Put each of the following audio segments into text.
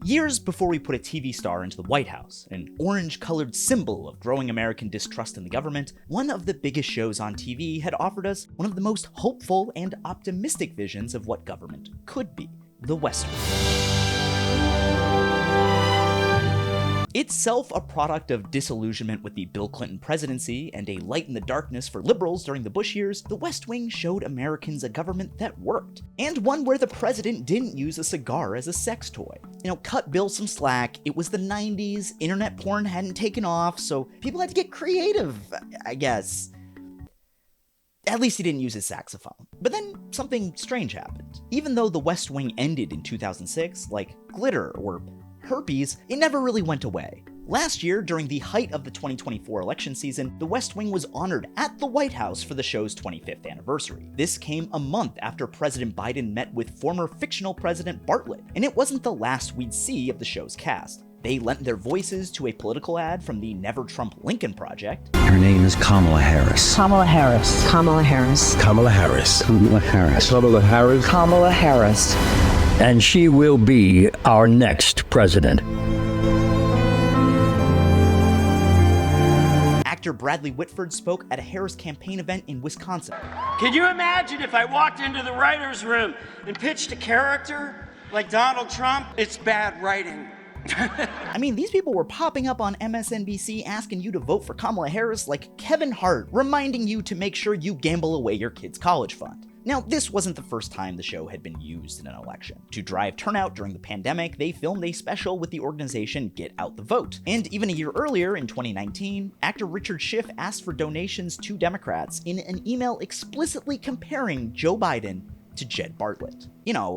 Years before we put a TV star into the White House, an orange-colored symbol of growing American distrust in the government, one of the biggest shows on TV had offered us one of the most hopeful and optimistic visions of what government could be: the West Wing. Itself a product of disillusionment with the Bill Clinton presidency and a light in the darkness for liberals during the Bush years, the West Wing showed Americans a government that worked, and one where the president didn't use a cigar as a sex toy. Cut Bill some slack, it was the 90s, internet porn hadn't taken off, so people had to get creative, I guess. At least he didn't use his saxophone. But then something strange happened. Even though the West Wing ended in 2006, like glitter or herpes, it never really went away. Last year, during the height of the 2024 election season, the West Wing was honored at the White House for the show's 25th anniversary. This came a month after President Biden met with former fictional President Bartlet, and it wasn't the last we'd see of the show's cast. They lent their voices to a political ad from the Never Trump Lincoln Project. Her name is Kamala Harris. Kamala Harris. Kamala Harris. Kamala Harris. Kamala Harris. Kamala Harris. Kamala Harris. And she will be our next president. Actor Bradley Whitford spoke at a Harris campaign event in Wisconsin. Can you imagine if I walked into the writer's room and pitched a character like Donald Trump? It's bad writing. I mean, these people were popping up on MSNBC asking you to vote for Kamala Harris like Kevin Hart, reminding you to make sure you gamble away your kid's college fund. Now, this wasn't the first time the show had been used in an election. To drive turnout during the pandemic, they filmed a special with the organization Get Out the Vote. And even a year earlier, in 2019, actor Richard Schiff asked for donations to Democrats in an email explicitly comparing Joe Biden to Jed Bartlet.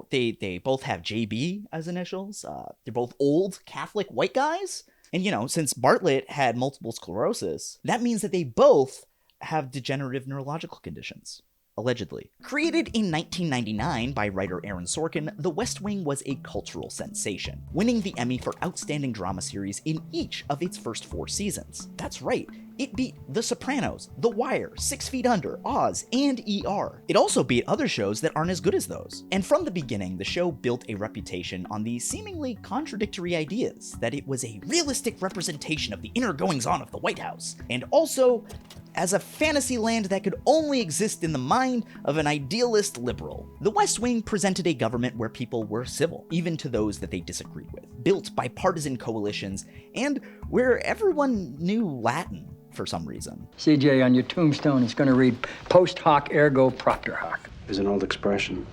They both have JB as initials. They're both old Catholic white guys. And since Bartlet had multiple sclerosis, that means that they both have degenerative neurological conditions. Allegedly. Created in 1999 by writer Aaron Sorkin, The West Wing was a cultural sensation, winning the Emmy for Outstanding Drama Series in each of its first 4 seasons. That's right, it beat The Sopranos, The Wire, 6 Feet Under, Oz, and ER. It also beat other shows that aren't as good as those. And from the beginning, the show built a reputation on the seemingly contradictory ideas that it was a realistic representation of the inner goings-on of the White House, and also as a fantasy land that could only exist in the mind of an idealist liberal. The West Wing presented a government where people were civil, even to those that they disagreed with, built by partisan coalitions, and where everyone knew Latin for some reason. CJ, on your tombstone, it's going to read post hoc ergo propter hoc. There's an old expression.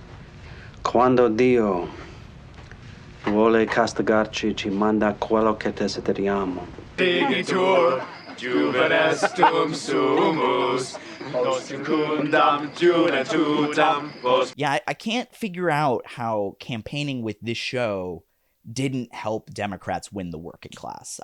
Quando Dio vuole castigarci, ci manda quello che desideriamo. Digitur juvenestum sumus, post secundam juventutam post. Yeah, I can't figure out how campaigning with this show didn't help Democrats win the working class.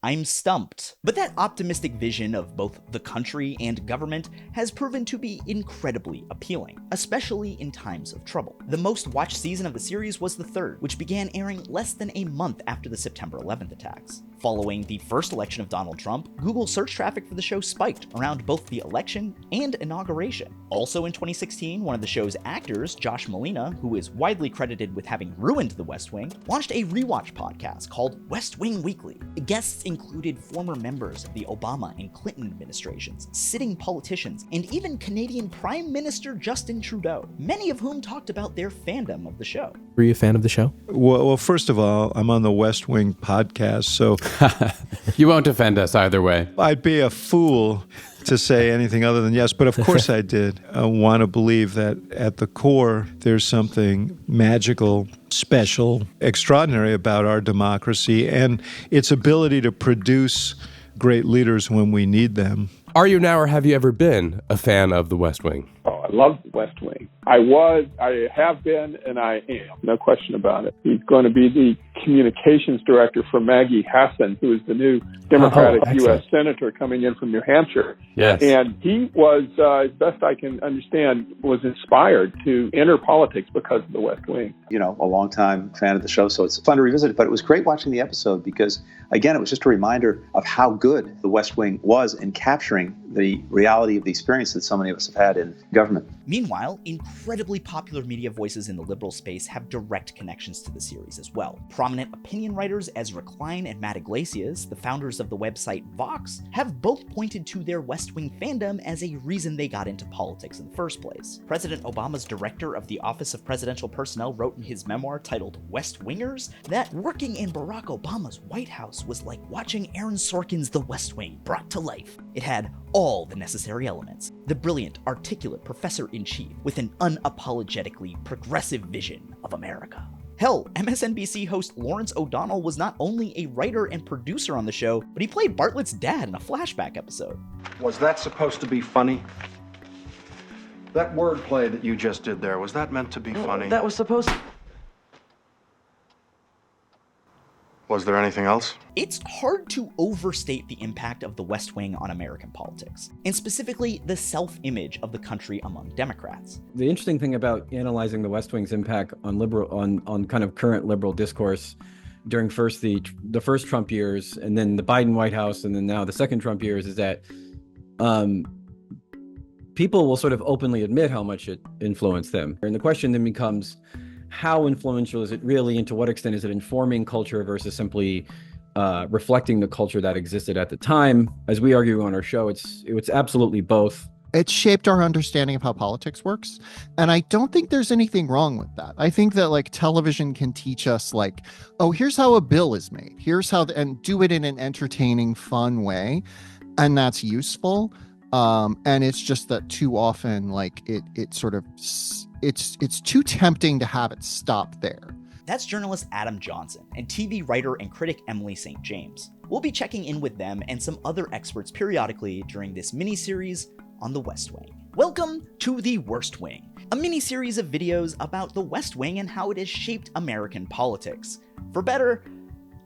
I'm stumped. But that optimistic vision of both the country and government has proven to be incredibly appealing, especially in times of trouble. The most watched season of the series was the 3rd, which began airing less than a month after the September 11th attacks. Following the first election of Donald Trump, Google search traffic for the show spiked around both the election and inauguration. Also in 2016, one of the show's actors, Josh Malina, who is widely credited with having ruined The West Wing, launched a rewatch podcast called West Wing Weekly. Guests included former members of the Obama and Clinton administrations, sitting politicians, and even Canadian Prime Minister Justin Trudeau, many of whom talked about their fandom of the show. Were you a fan of the show? Well, first of all, I'm on the West Wing podcast, so you won't offend us either way. I'd be a fool to say anything other than yes, but of course I did want to believe that at the core there's something magical, special, extraordinary about our democracy and its ability to produce great leaders when we need them. Are you now, or have you ever been, a fan of The West Wing? Oh, I love The West Wing. I have been, and I am. No question about it. He's going to be the communications director for Maggie Hassan, who is the new Democratic U.S. Senator coming in from New Hampshire. Yes. And he was, as best I can understand, was inspired to enter politics because of The West Wing. A longtime fan of the show, so it's fun to revisit it. But it was great watching the episode because, again, it was just a reminder of how good The West Wing was in capturing the reality of the experience that so many of us have had in government. Meanwhile, incredibly popular media voices in the liberal space have direct connections to the series as well. Prominent prominent opinion writers Ezra Klein and Matt Iglesias, the founders of the website Vox, have both pointed to their West Wing fandom as a reason they got into politics in the first place. President Obama's director of the Office of Presidential Personnel wrote in his memoir titled West Wingers that working in Barack Obama's White House was like watching Aaron Sorkin's The West Wing brought to life. It had all the necessary elements. The brilliant, articulate professor-in-chief with an unapologetically progressive vision of America. Hell, MSNBC host Lawrence O'Donnell was not only a writer and producer on the show, but he played Bartlett's dad in a flashback episode. Was that supposed to be funny? That wordplay that you just did there, was that meant to be funny? That was supposed to... Was there anything else? It's hard to overstate the impact of the West Wing on American politics, and specifically the self-image of the country among Democrats. The interesting thing about analyzing the West Wing's impact on kind of current liberal discourse during the first Trump years, and then the Biden White House, and then now the second Trump years, is that people will sort of openly admit how much it influenced them. And the question then becomes, how influential is it really, and to what extent is it informing culture versus simply reflecting the culture that existed at the time? As we argue on our show, it's absolutely both. It shaped our understanding of how politics works. And I don't think there's anything wrong with that. I think that like television can teach us like, oh, here's how a bill is made. Here's how, and do it in an entertaining, fun way. And that's useful. And it's just that too often, like it sort of, it's too tempting to have it stop there. That's journalist Adam Johnson and TV writer and critic Emily St. James. We'll be checking in with them and some other experts periodically during this mini-series on the West Wing. Welcome to The Worst Wing, a mini-series of videos about the West Wing and how it has shaped American politics, for better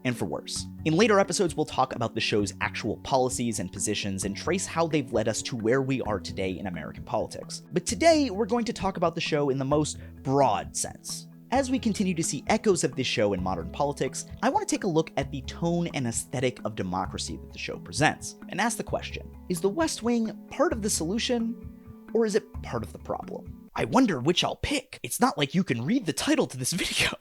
and for worse. In later episodes, we'll talk about the show's actual policies and positions and trace how they've led us to where we are today in American politics. But today, we're going to talk about the show in the most broad sense. As we continue to see echoes of this show in modern politics, I want to take a look at the tone and aesthetic of democracy that the show presents, and ask the question, is the West Wing part of the solution, or is it part of the problem? I wonder which I'll pick. It's not like you can read the title to this video.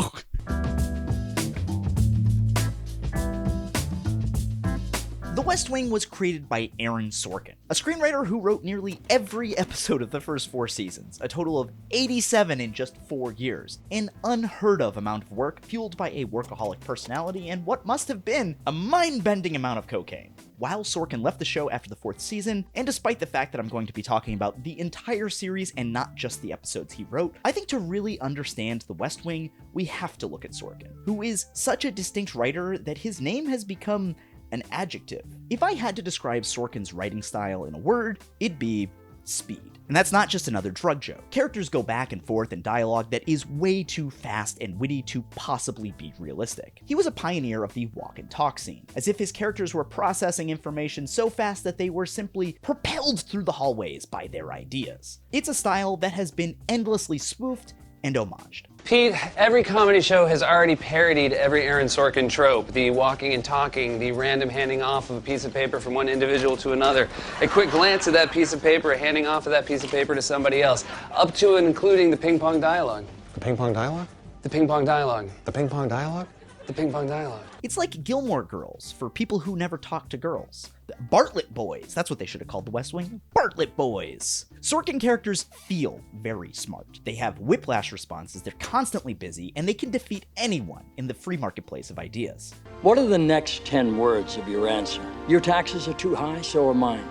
The West Wing was created by Aaron Sorkin, a screenwriter who wrote nearly every episode of the first 4 seasons, a total of 87 in just 4 years, an unheard of amount of work fueled by a workaholic personality and what must have been a mind-bending amount of cocaine. While Sorkin left the show after the 4th season, and despite the fact that I'm going to be talking about the entire series and not just the episodes he wrote, I think to really understand The West Wing, we have to look at Sorkin, who is such a distinct writer that his name has become an adjective. If I had to describe Sorkin's writing style in a word, it'd be speed. And that's not just another drug joke. Characters go back and forth in dialogue that is way too fast and witty to possibly be realistic. He was a pioneer of the walk and talk scene, as if his characters were processing information so fast that they were simply propelled through the hallways by their ideas. It's a style that has been endlessly spoofed and homaged. Pete, every comedy show has already parodied every Aaron Sorkin trope. The walking and talking, the random handing off of a piece of paper from one individual to another, a quick glance at that piece of paper, a handing off of that piece of paper to somebody else, up to and including the ping pong dialogue. The ping pong dialogue? The ping pong dialogue. The ping pong dialogue? The ping pong dialogue. It's like Gilmore Girls for people who never talk to girls. The Bartlett Boys, that's what they should have called the West Wing. Bartlett Boys. Sorkin characters feel very smart. They have whiplash responses, they're constantly busy, and they can defeat anyone in the free marketplace of ideas. What are the next 10 words of your answer? Your taxes are too high, so are mine.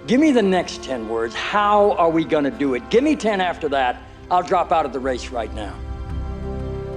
Give me the next 10 words. How are we gonna do it? Give me 10 after that. I'll drop out of the race right now.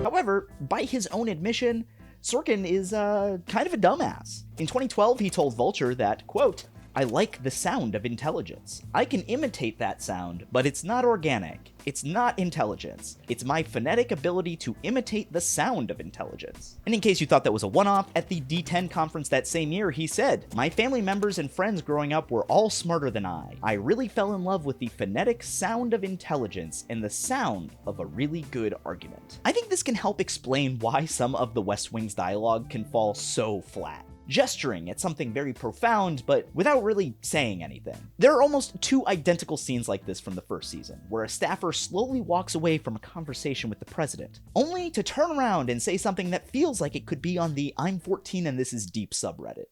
However, by his own admission, Sorkin is kind of a dumbass. In 2012, he told Vulture that, quote, "I like the sound of intelligence. I can imitate that sound, but it's not organic. It's not intelligence. It's my phonetic ability to imitate the sound of intelligence." And in case you thought that was a one-off, at the D10 conference that same year, he said, "My family members and friends growing up were all smarter than I. I really fell in love with the phonetic sound of intelligence and the sound of a really good argument." I think this can help explain why some of the West Wing's dialogue can fall so flat. gesturing at something very profound, but without really saying anything. There are almost 2 identical scenes like this from the first season, where a staffer slowly walks away from a conversation with the president, only to turn around and say something that feels like it could be on the I'm 14 and this is deep subreddit.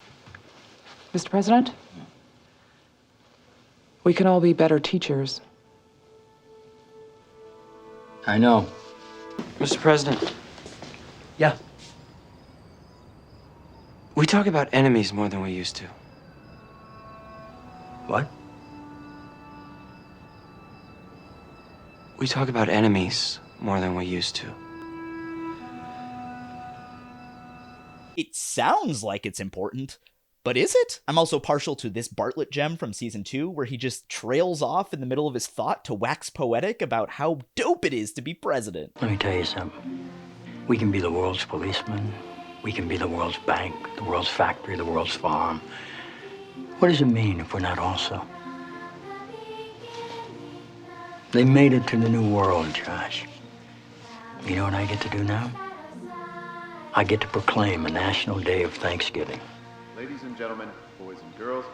Mr. President, we can all be better teachers. I know. Mr. President. Yeah. We talk about enemies more than we used to. What? We talk about enemies more than we used to. It sounds like it's important, but is it? I'm also partial to this Bartlett gem from season 2, where he just trails off in the middle of his thought to wax poetic about how dope it is to be president. Let me tell you something. We can be the world's policeman. We can be the world's bank, the world's factory, the world's farm. What does it mean if we're not also? They made it to the new world, Josh. You know what I get to do now? I get to proclaim a national day of Thanksgiving. Ladies and gentlemen, boys and girls,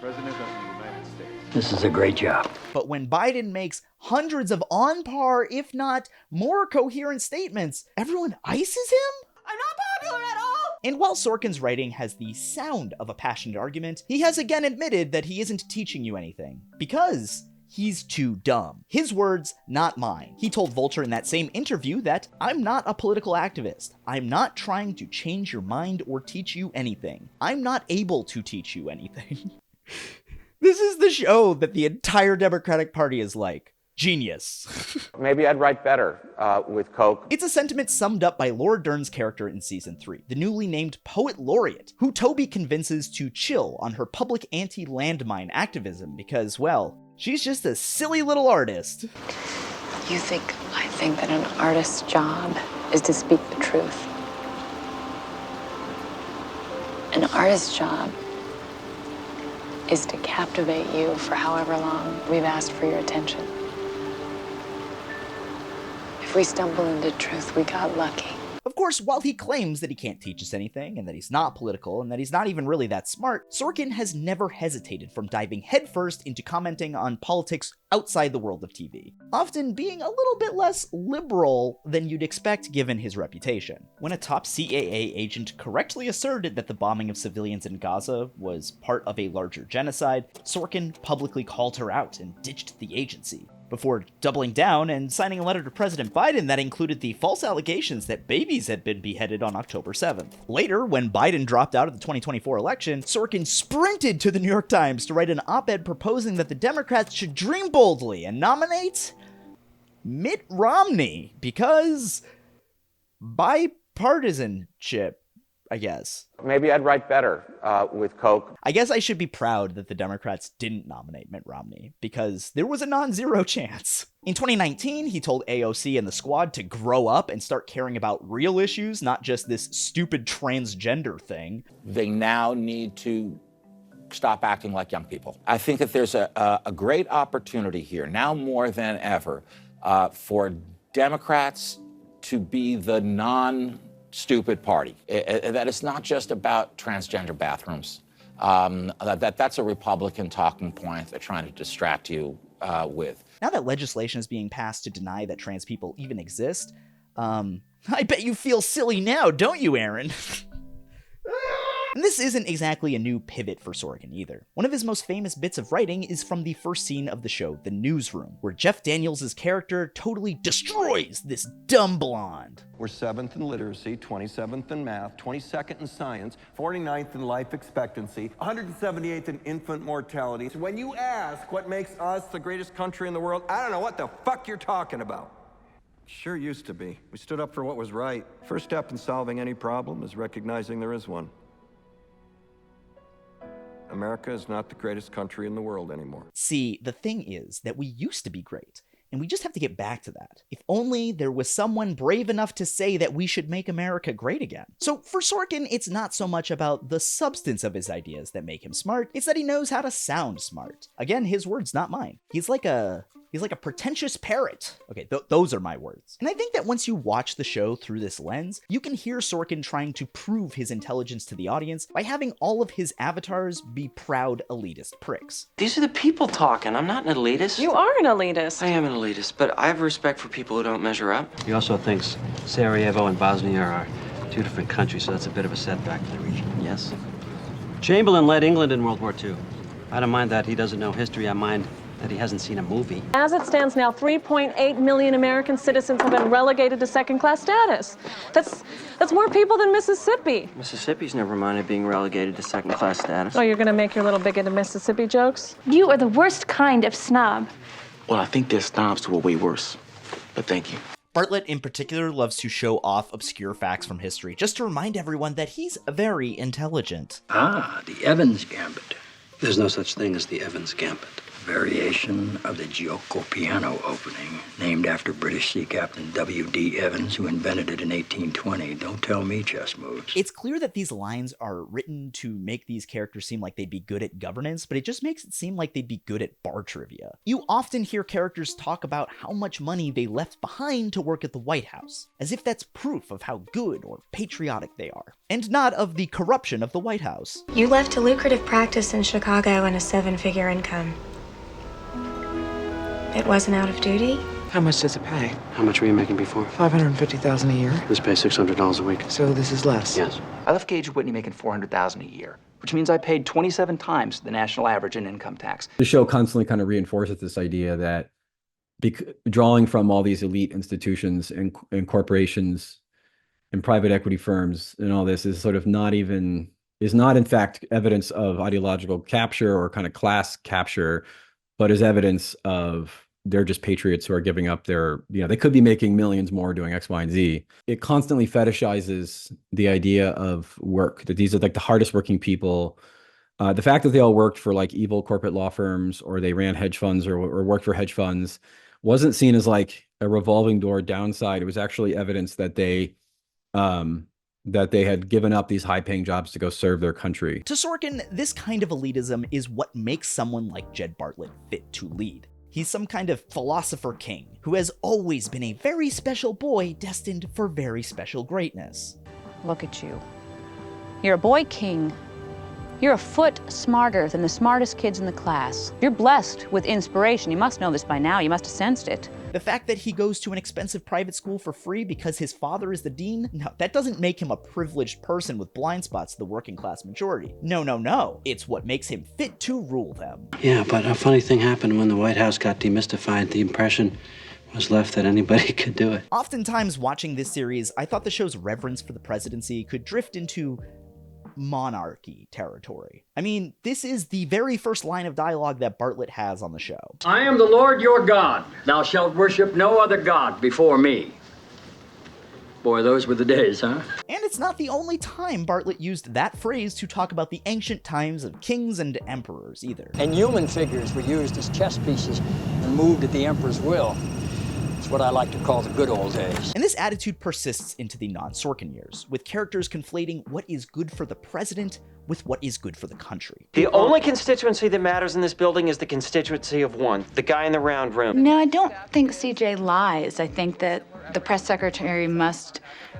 President of the United States. This is a great job. But when Biden makes hundreds of on par, if not more coherent statements, everyone ices him? I'm not popular at all! And while Sorkin's writing has the sound of a passionate argument, he has again admitted that he isn't teaching you anything. Because he's too dumb. His words, not mine. He told Vulture in that same interview that, I'm not a political activist. I'm not trying to change your mind or teach you anything. I'm not able to teach you anything. This is the show that the entire Democratic Party is like. Genius. Maybe I'd write better with Coke. It's a sentiment summed up by Laura Dern's character in season 3, the newly named Poet Laureate, who Toby convinces to chill on her public anti-landmine activism because, well, she's just a silly little artist. I think that an artist's job is to speak the truth. An artist's job is to captivate you for however long we've asked for your attention. If we stumble into truth, we got lucky. Of course, while he claims that he can't teach us anything, and that he's not political, and that he's not even really that smart, Sorkin has never hesitated from diving headfirst into commenting on politics outside the world of TV, often being a little bit less liberal than you'd expect given his reputation. When a top CAA agent correctly asserted that the bombing of civilians in Gaza was part of a larger genocide, Sorkin publicly called her out and ditched the agency, before doubling down and signing a letter to President Biden that included the false allegations that babies had been beheaded on October 7th. Later, when Biden dropped out of the 2024 election, Sorkin sprinted to the New York Times to write an op-ed proposing that the Democrats should dream boldly and nominate Mitt Romney, because bipartisanship, I guess. Maybe I'd write better with Coke. I guess I should be proud that the Democrats didn't nominate Mitt Romney, because there was a non-zero chance. In 2019, he told AOC and the squad to grow up and start caring about real issues, not just this stupid transgender thing. They now need to stop acting like young people. I think that there's a great opportunity here, now more than ever, for Democrats to be the non-stupid party. That it's not just about transgender bathrooms. That's a Republican talking point they're trying to distract you with. Now that legislation is being passed to deny that trans people even exist, I bet you feel silly now, don't you, Aaron? And this isn't exactly a new pivot for Sorkin either. One of his most famous bits of writing is from the first scene of the show, The Newsroom, where Jeff Daniels' character totally destroys this dumb blonde. We're 7th in literacy, 27th in math, 22nd in science, 49th in life expectancy, 178th in infant mortality. So when you ask what makes us the greatest country in the world, I don't know what the fuck you're talking about. Sure used to be. We stood up for what was right. First step in solving any problem is recognizing there is one. America is not the greatest country in the world anymore. See, the thing is that we used to be great, and we just have to get back to that. If only there was someone brave enough to say that we should make America great again. So for Sorkin, it's not so much about the substance of his ideas that make him smart, it's that he knows how to sound smart. Again, his words, not mine. He's like a He's like a pretentious parrot. Okay, those are my words. And I think that once you watch the show through this lens, you can hear Sorkin trying to prove his intelligence to the audience by having all of his avatars be proud elitist pricks. These are the people talking. I'm not an elitist. You are an elitist. I am an elitist, but I have respect for people who don't measure up. He also thinks Sarajevo and Bosnia are two different countries, so that's a bit of a setback for the region. Yes. Chamberlain led England in World War II. I don't mind that he doesn't know history. I mind that he hasn't seen a movie. As it stands now, 3.8 million American citizens have been relegated to second-class status. That's more people than Mississippi. Mississippi's never minded being relegated to second-class status. Oh, you're gonna make your little bigoted Mississippi jokes? You are the worst kind of snob. Well, I think there's snobs who are way worse, but thank you. Bartlett in particular loves to show off obscure facts from history, just to remind everyone that he's very intelligent. Ah, the Evans Gambit. There's no such thing as the Evans Gambit. Variation of the Giuoco piano opening, named after British sea captain W.D. Evans, who invented it in 1820. Don't tell me chess moves. It's clear that these lines are written to make these characters seem like they'd be good at governance, but it just makes it seem like they'd be good at bar trivia. You often hear characters talk about how much money they left behind to work at the White House, as if that's proof of how good or patriotic they are, and not of the corruption of the White House. You left a lucrative practice in Chicago and a 7-figure income. It wasn't out of duty? How much does it pay? How much were you making before? $550,000 a year. This pays $600 a week. So this is less. Yes. I left Gage Whitney making $400,000 a year, which means I paid 27 times the national average in income tax. The show constantly kind of reinforces this idea that drawing from all these elite institutions and corporations and private equity firms and all this is sort of not in fact evidence of ideological capture or kind of class capture, but is evidence of they're just patriots who are giving up their, they could be making millions more doing X, Y, and Z. It constantly fetishizes the idea of work, that these are like the hardest working people. The fact that they all worked for like evil corporate law firms or they ran hedge funds or worked for hedge funds wasn't seen as like a revolving door downside. It was actually evidence that they had given up these high-paying jobs to go serve their country. To Sorkin, this kind of elitism is what makes someone like Jed Bartlett fit to lead. He's some kind of philosopher king who has always been a very special boy destined for very special greatness. Look at you. You're a boy king. You're a foot smarter than the smartest kids in the class. You're blessed with inspiration. You must know this by now. You must have sensed it. The fact that he goes to an expensive private school for free because his father is the dean? No, that doesn't make him a privileged person with blind spots to the working class majority. No. It's what makes him fit to rule them. Yeah, but a funny thing happened when the White House got demystified. The impression was left that anybody could do it. Oftentimes watching this series, I thought the show's reverence for the presidency could drift into monarchy territory. I mean, this is the very first line of dialogue that Bartlett has on the show. I am the Lord your God. Thou shalt worship no other God before me. Boy, those were the days, huh? And it's not the only time Bartlett used that phrase to talk about the ancient times of kings and emperors either. And human figures were used as chess pieces and moved at the emperor's will. It's what I like to call the good old days. And this attitude persists into the non-Sorkin years, with characters conflating what is good for the president with what is good for the country. The only constituency that matters in this building is the constituency of one, the guy in the round room. No, I don't think CJ lies. I think that the press secretary must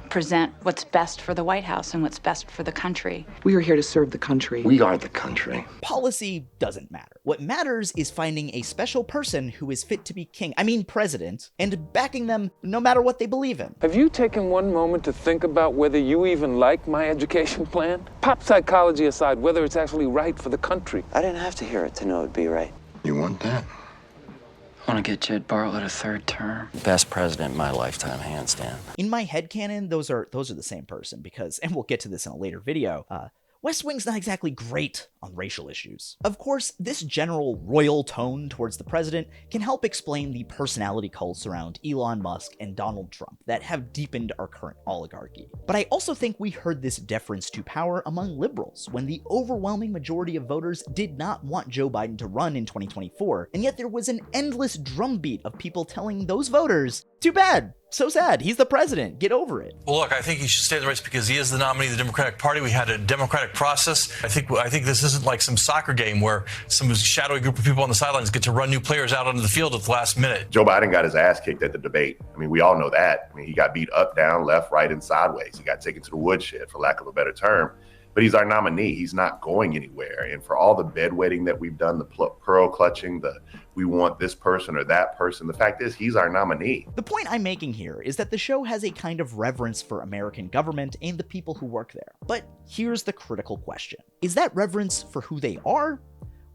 present what's best for the White House and what's best for the country. We are here to serve the country. We are the country. Policy doesn't matter. What matters is finding a special person who is fit to be president, and backing them no matter what they believe in. Have you taken one moment to think about whether you even like my education plan? Pop psychology aside, whether it's actually right for the country. I didn't have to hear it to know it'd be right. You want that? I want to get Jed Bartlett a third term. Best president in my lifetime, hands down. In my headcanon, those are the same person because, and we'll get to this in a later video, West Wing's not exactly great on racial issues. Of course, this general royal tone towards the president can help explain the personality cults around Elon Musk and Donald Trump that have deepened our current oligarchy. But I also think we heard this deference to power among liberals when the overwhelming majority of voters did not want Joe Biden to run in 2024, and yet there was an endless drumbeat of people telling those voters, too bad, So sad. He's the president. Get over it. Well, look, I think he should stay in the race because he is the nominee of the Democratic Party. We had a democratic process. I think this isn't like some soccer game where some shadowy group of people on the sidelines get to run new players out onto the field at the last minute. Joe Biden got his ass kicked at the debate. I mean, we all know that. I mean, he got beat up, down, left, right, and sideways. He got taken to the woodshed, for lack of a better term. But he's our nominee. He's not going anywhere. And for all the bedwetting that we've done, the pearl clutching, we want this person or that person, the fact is he's our nominee. The point I'm making here is that the show has a kind of reverence for American government and the people who work there. But here's the critical question. Is that reverence for who they are,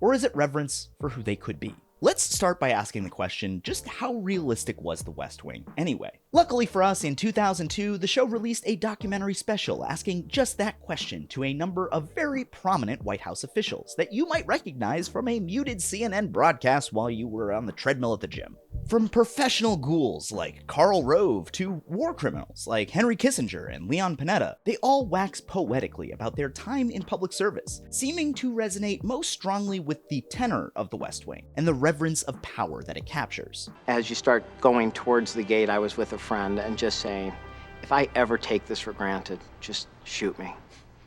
or is it reverence for who they could be? Let's start by asking the question, just how realistic was The West Wing anyway? Luckily for us, in 2002, the show released a documentary special asking just that question to a number of very prominent White House officials that you might recognize from a muted CNN broadcast while you were on the treadmill at the gym. From professional ghouls like Karl Rove to war criminals like Henry Kissinger and Leon Panetta, they all wax poetically about their time in public service, seeming to resonate most strongly with the tenor of The West Wing and the reverence of power that it captures. As you start going towards the gate, I was with a friend and just saying, if I ever take this for granted, just shoot me.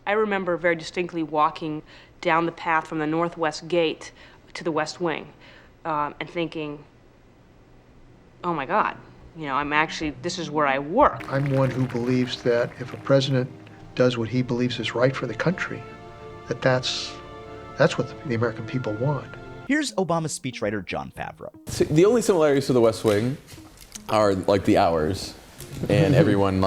I remember very distinctly walking down the path from the northwest gate to the West Wing and thinking, oh my God, this is where I work. I'm one who believes that if a president does what he believes is right for the country, that's what the American people want. Here's Obama's speechwriter Jon Favreau. So the only similarities to The West Wing are like the hours and everyone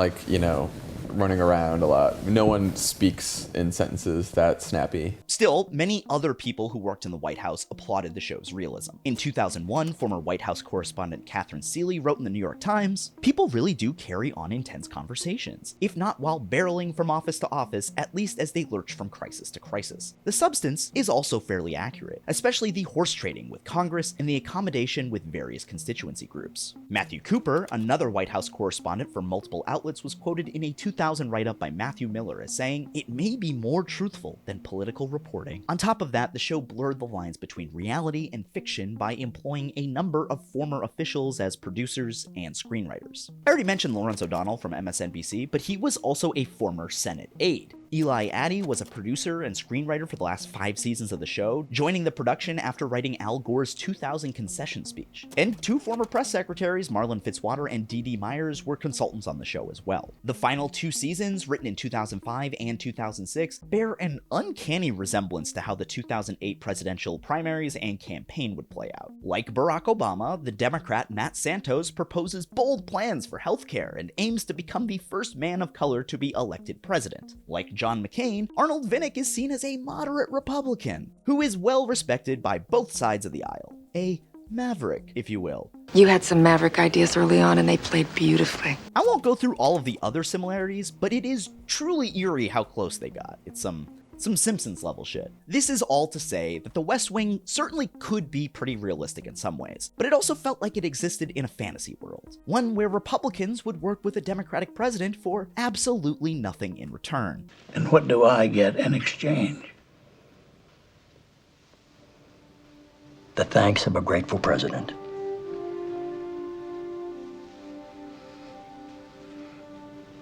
running around a lot. No one speaks in sentences that snappy. Still, many other people who worked in the White House applauded the show's realism. In 2001, former White House correspondent Catherine Seeley wrote in the New York Times, "People really do carry on intense conversations, if not while barreling from office to office, at least as they lurch from crisis to crisis." The substance is also fairly accurate, especially the horse trading with Congress and the accommodation with various constituency groups. Matthew Cooper, another White House correspondent for multiple outlets, was quoted in a 2000 write-up by Matthew Miller as saying, "It may be more truthful than political reporting." On top of that, the show blurred the lines between reality and fiction by employing a number of former officials as producers and screenwriters. I already mentioned Lawrence O'Donnell from MSNBC, but he was also a former Senate aide. Eli Addy was a producer and screenwriter for the last 5 seasons of the show, joining the production after writing Al Gore's 2000 concession speech. And 2 former press secretaries, Marlon Fitzwater and D.D. Myers, were consultants on the show as well. The final 2 seasons, written in 2005 and 2006, bear an uncanny resemblance to how the 2008 presidential primaries and campaign would play out. Like Barack Obama, the Democrat Matt Santos proposes bold plans for healthcare and aims to become the first man of color to be elected president. Like John McCain, Arnold Vinnick is seen as a moderate Republican, who is well respected by both sides of the aisle. A maverick, if you will. You had some maverick ideas early on and they played beautifully. I won't go through all of the other similarities, but it is truly eerie how close they got. It's some Simpsons level shit. This is all to say that The West Wing certainly could be pretty realistic in some ways, but it also felt like it existed in a fantasy world. One where Republicans would work with a Democratic president for absolutely nothing in return. And what do I get in exchange? The thanks of a grateful president.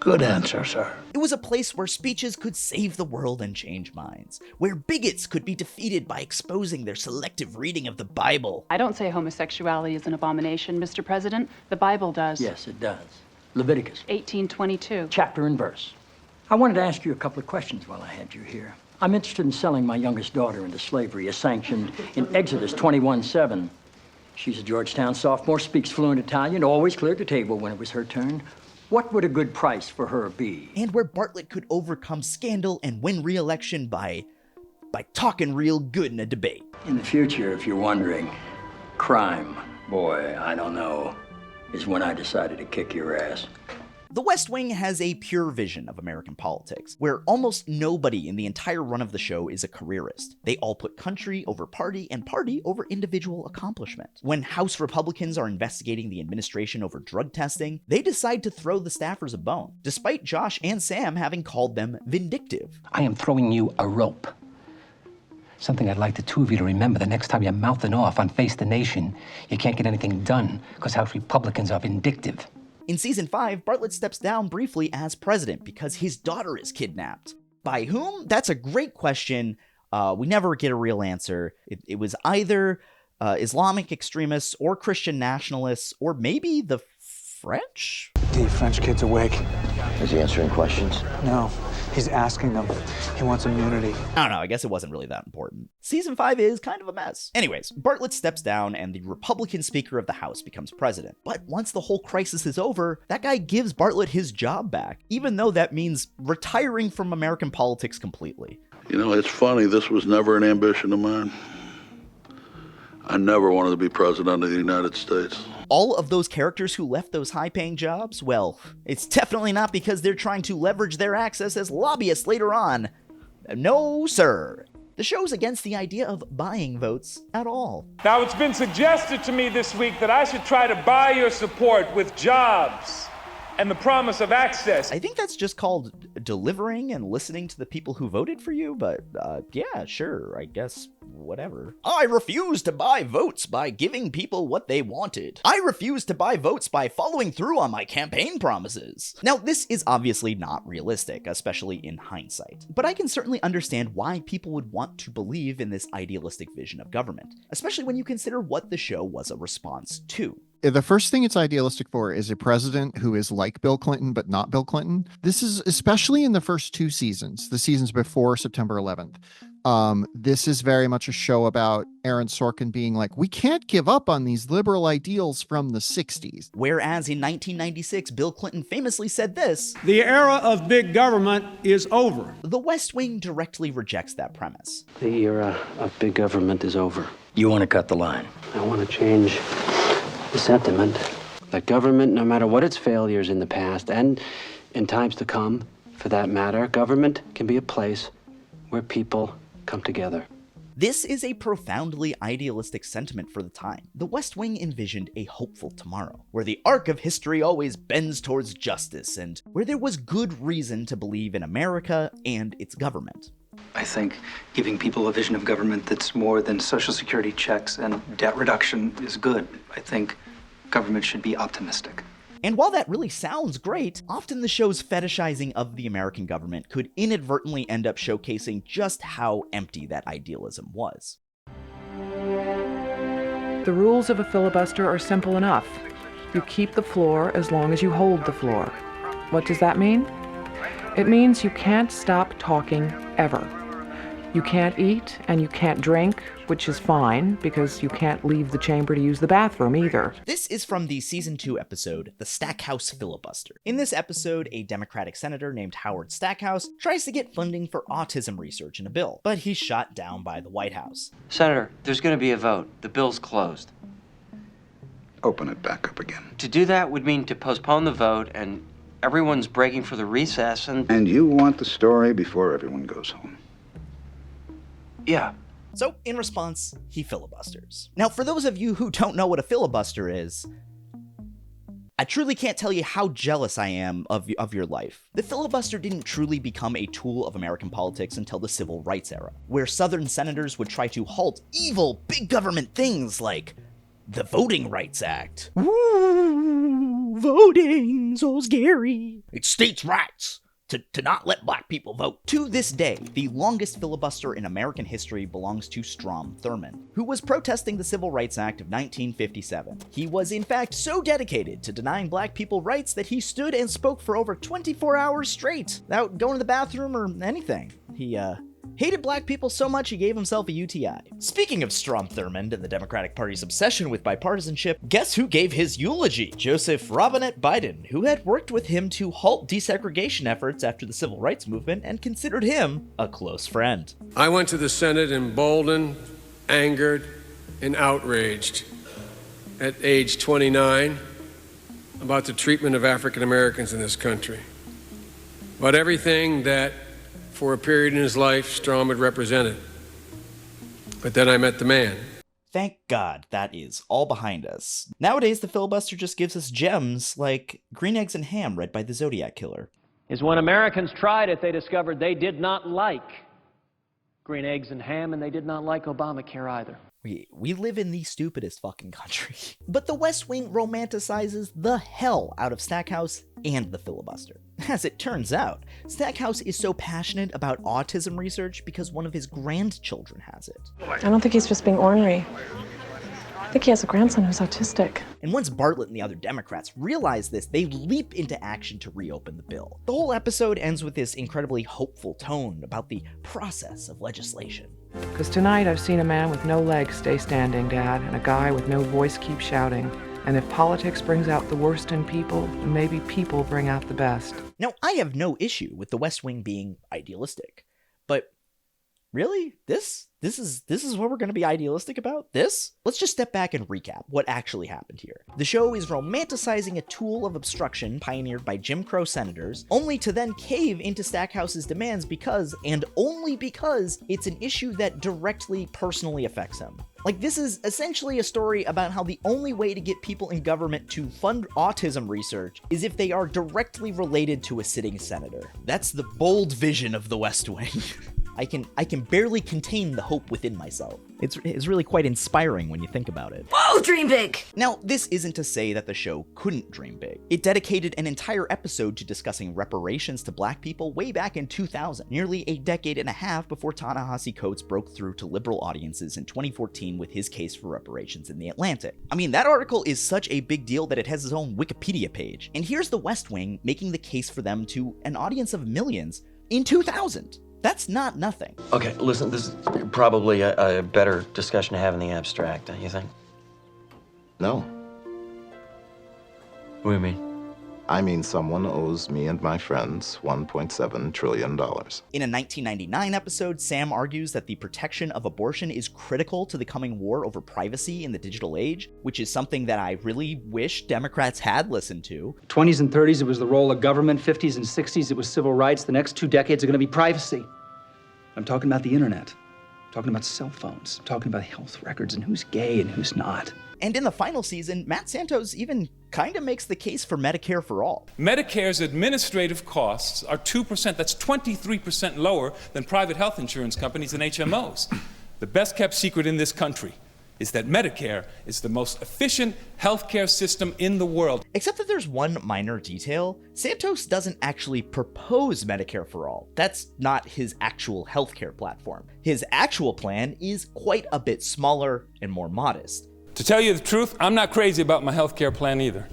Good answer, sir. It was a place where speeches could save the world and change minds, where bigots could be defeated by exposing their selective reading of the Bible. I don't say homosexuality is an abomination, Mr. President. The Bible does. Yes, it does. Leviticus 18:22. Chapter and verse. I wanted to ask you a couple of questions while I had you here. I'm interested in selling my youngest daughter into slavery as sanctioned in Exodus 21:7. She's a Georgetown sophomore, speaks fluent Italian, always cleared the table when it was her turn. What would a good price for her be? And where Bartlett could overcome scandal and win re-election by talking real good in a debate. In the future, if you're wondering, crime, boy, I don't know, is when I decided to kick your ass. The West Wing has a pure vision of American politics, where almost nobody in the entire run of the show is a careerist. They all put country over party and party over individual accomplishment. When House Republicans are investigating the administration over drug testing, they decide to throw the staffers a bone, despite Josh and Sam having called them vindictive. I am throwing you a rope. Something I'd like the two of you to remember the next time you're mouthing off on Face the Nation. You can't get anything done because House Republicans are vindictive. In season 5, Bartlett steps down briefly as president because his daughter is kidnapped. By whom? That's a great question. We never get a real answer. It was either Islamic extremists or Christian nationalists, or maybe the French? The French kid's awake. Is he answering questions? No, he's asking them. He wants immunity. I don't know, I guess it wasn't really that important. Season 5 is kind of a mess. Anyways, Bartlett steps down and the Republican Speaker of the House becomes president. But once the whole crisis is over, that guy gives Bartlett his job back, even though that means retiring from American politics completely. You know, it's funny, this was never an ambition of mine. I never wanted to be president of the United States. All of those characters who left those high-paying jobs, well, it's definitely not because they're trying to leverage their access as lobbyists later on. No, sir. The show's against the idea of buying votes at all. Now, it's been suggested to me this week that I should try to buy your support with jobs and the promise of access. I think that's just called delivering and listening to the people who voted for you, but yeah, sure, I guess, whatever. I refuse to buy votes by giving people what they wanted. I refuse to buy votes by following through on my campaign promises. Now, this is obviously not realistic, especially in hindsight, but I can certainly understand why people would want to believe in this idealistic vision of government, especially when you consider what the show was a response to. The first thing it's idealistic for is a president who is like Bill Clinton, but not Bill Clinton. This is especially in the first 2 seasons, the seasons before September 11th. This is very much a show about Aaron Sorkin being like, we can't give up on these liberal ideals from the 60s. Whereas in 1996, Bill Clinton famously said this: "The era of big government is over." The West Wing directly rejects that premise. The era of big government is over. You want to cut the line? I want to change the sentiment that government, no matter what its failures in the past and in times to come, for that matter, government can be a place where people come together. This is a profoundly idealistic sentiment for the time. The West Wing envisioned a hopeful tomorrow, where the arc of history always bends towards justice, and where there was good reason to believe in America and its government. I think giving people a vision of government that's more than Social Security checks and debt reduction is good. I think government should be optimistic. And while that really sounds great, often the show's fetishizing of the American government could inadvertently end up showcasing just how empty that idealism was. The rules of a filibuster are simple enough. You keep the floor as long as you hold the floor. What does that mean? It means you can't stop talking ever. You can't eat and you can't drink, which is fine because you can't leave the chamber to use the bathroom either. This is from the season 2 episode, The Stackhouse Filibuster. In this episode, a Democratic senator named Howard Stackhouse tries to get funding for autism research in a bill, but he's shot down by the White House. Senator, there's going to be a vote. The bill's closed. Open it back up again. To do that would mean to postpone the vote, and everyone's breaking for the recess, And you want the story before everyone goes home. Yeah. So, in response, he filibusters. Now, for those of you who don't know what a filibuster is, I truly can't tell you how jealous I am of your life. The filibuster didn't truly become a tool of American politics until the Civil Rights era, where Southern senators would try to halt evil, big government things like the Voting Rights Act. Ooh, voting, so scary. It's states' rights to not let black people vote. To this day, the longest filibuster in American history belongs to Strom Thurmond, who was protesting the Civil Rights Act of 1957. He was in fact so dedicated to denying black people rights that he stood and spoke for over 24 hours straight, without going to the bathroom or anything. He hated black people so much he gave himself a UTI. Speaking of Strom Thurmond and the Democratic Party's obsession with bipartisanship, guess who gave his eulogy? Joseph Robinette Biden, who had worked with him to halt desegregation efforts after the Civil Rights Movement and considered him a close friend. I went to the Senate emboldened, angered, and outraged at age 29 about the treatment of African Americans in this country, about everything that for a period in his life, Strom had represented. But then I met the man. Thank God that is all behind us. Nowadays, the filibuster just gives us gems like Green Eggs and Ham read by the Zodiac Killer. Is when Americans tried it, they discovered they did not like green eggs and ham, and they did not like Obamacare either. We live in the stupidest fucking country. But the West Wing romanticizes the hell out of Stackhouse and the filibuster. As it turns out, Stackhouse is so passionate about autism research because one of his grandchildren has it. I don't think he's just being ornery. I think he has a grandson who's autistic. And once Bartlett and the other Democrats realize this, they leap into action to reopen the bill. The whole episode ends with this incredibly hopeful tone about the process of legislation. Because tonight I've seen a man with no legs stay standing, Dad, and a guy with no voice keep shouting. And if politics brings out the worst in people, maybe people bring out the best. Now, I have no issue with the West Wing being idealistic, but really? This is what we're going to be idealistic about? This? Let's just step back and recap what actually happened here. The show is romanticizing a tool of obstruction pioneered by Jim Crow senators, only to then cave into Stackhouse's demands because, and only because, it's an issue that directly personally affects him. Like, this is essentially a story about how the only way to get people in government to fund autism research is if they are directly related to a sitting senator. That's the bold vision of the West Wing. I can barely contain the hope within myself. It's really quite inspiring when you think about it. Whoa, dream big! Now, this isn't to say that the show couldn't dream big. It dedicated an entire episode to discussing reparations to black people way back in 2000, nearly a decade and a half before Ta-Nehisi Coates broke through to liberal audiences in 2014 with his case for reparations in The Atlantic. I mean, that article is such a big deal that it has its own Wikipedia page. And here's the West Wing making the case for them to an audience of millions in 2000. That's not nothing. Okay, listen, this is probably a better discussion to have in the abstract, don't you think? No. What do you mean? I mean someone owes me and my friends $1.7 trillion. In a 1999 episode, Sam argues that the protection of abortion is critical to the coming war over privacy in the digital age, which is something that I really wish Democrats had listened to. 20s and 30s, it was the role of government. 50s and 60s, it was civil rights. The next 2 decades are going to be privacy. I'm talking about the internet. I'm talking about cell phones. I'm talking about health records and who's gay and who's not. And in the final season, Matt Santos even kind of makes the case for Medicare for all. Medicare's administrative costs are 2%. That's 23% lower than private health insurance companies and HMOs. The best kept secret in this country is that Medicare is the most efficient healthcare system in the world. Except that there's one minor detail. Santos doesn't actually propose Medicare for all. That's not his actual healthcare platform. His actual plan is quite a bit smaller and more modest. To tell you the truth, I'm not crazy about my healthcare plan either.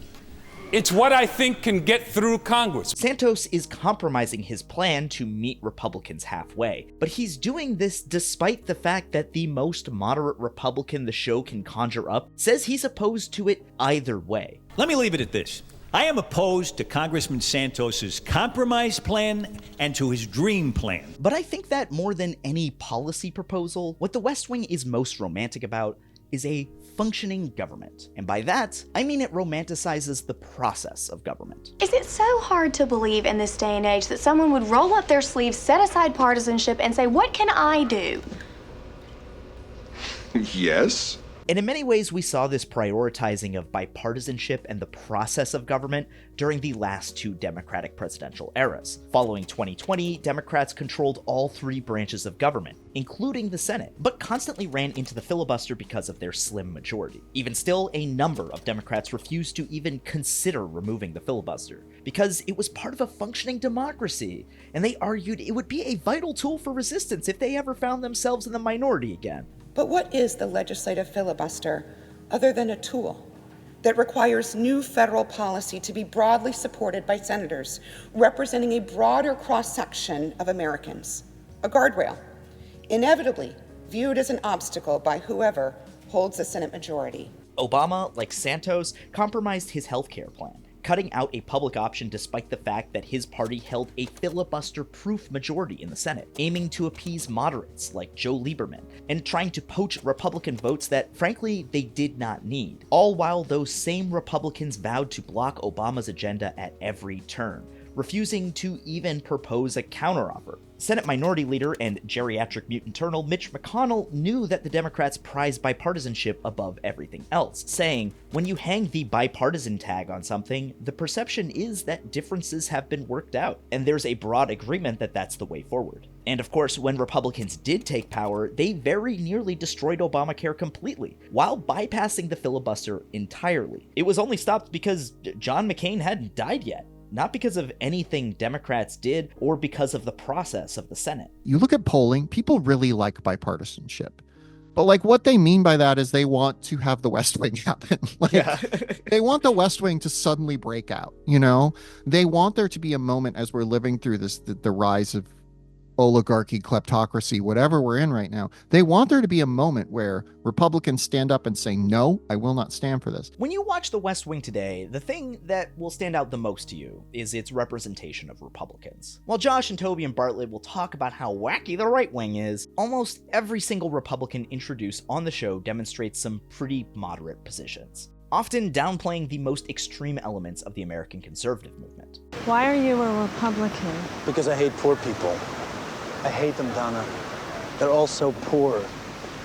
It's what I think can get through Congress. Santos is compromising his plan to meet Republicans halfway, but he's doing this despite the fact that the most moderate Republican the show can conjure up says he's opposed to it either way. Let me leave it at this. I am opposed to Congressman Santos's compromise plan and to his dream plan. But I think that more than any policy proposal, what the West Wing is most romantic about is a functioning government. And by that, I mean it romanticizes the process of government. Is it so hard to believe in this day and age that someone would roll up their sleeves, set aside partisanship, and say, what can I do? Yes. And in many ways, we saw this prioritizing of bipartisanship and the process of government during the last 2 Democratic presidential eras. Following 2020, Democrats controlled all 3 branches of government, including the Senate, but constantly ran into the filibuster because of their slim majority. Even still, a number of Democrats refused to even consider removing the filibuster because it was part of a functioning democracy, and they argued it would be a vital tool for resistance if they ever found themselves in the minority again. But what is the legislative filibuster other than a tool that requires new federal policy to be broadly supported by senators representing a broader cross-section of Americans? A guardrail, inevitably viewed as an obstacle by whoever holds the Senate majority. Obama, like Santos, compromised his healthcare plan, cutting out a public option despite the fact that his party held a filibuster-proof majority in the Senate, aiming to appease moderates like Joe Lieberman, and trying to poach Republican votes that, frankly, they did not need, all while those same Republicans vowed to block Obama's agenda at every turn, refusing to even propose a counteroffer. Senate Minority Leader and geriatric mutant turtle Mitch McConnell knew that the Democrats prized bipartisanship above everything else, saying, "When you hang the bipartisan tag on something, the perception is that differences have been worked out, and there's a broad agreement that that's the way forward." And of course, when Republicans did take power, they very nearly destroyed Obamacare completely, while bypassing the filibuster entirely. It was only stopped because John McCain hadn't died yet. Not because of anything Democrats did or because of the process of the Senate. You look at polling, people really like bipartisanship. But like what they mean by that is they want to have the West Wing happen. They want the West Wing to suddenly break out, you know? They want there to be a moment as we're living through this, the rise of oligarchy, kleptocracy, whatever we're in right now. They want there to be a moment where Republicans stand up and say, no, I will not stand for this. When you watch The West Wing today, the thing that will stand out the most to you is its representation of Republicans. While Josh and Toby and Bartlett will talk about how wacky the right wing is, almost every single Republican introduced on the show demonstrates some pretty moderate positions, often downplaying the most extreme elements of the American conservative movement. Why are you a Republican? Because I hate poor people. I hate them, Donna. They're all so poor.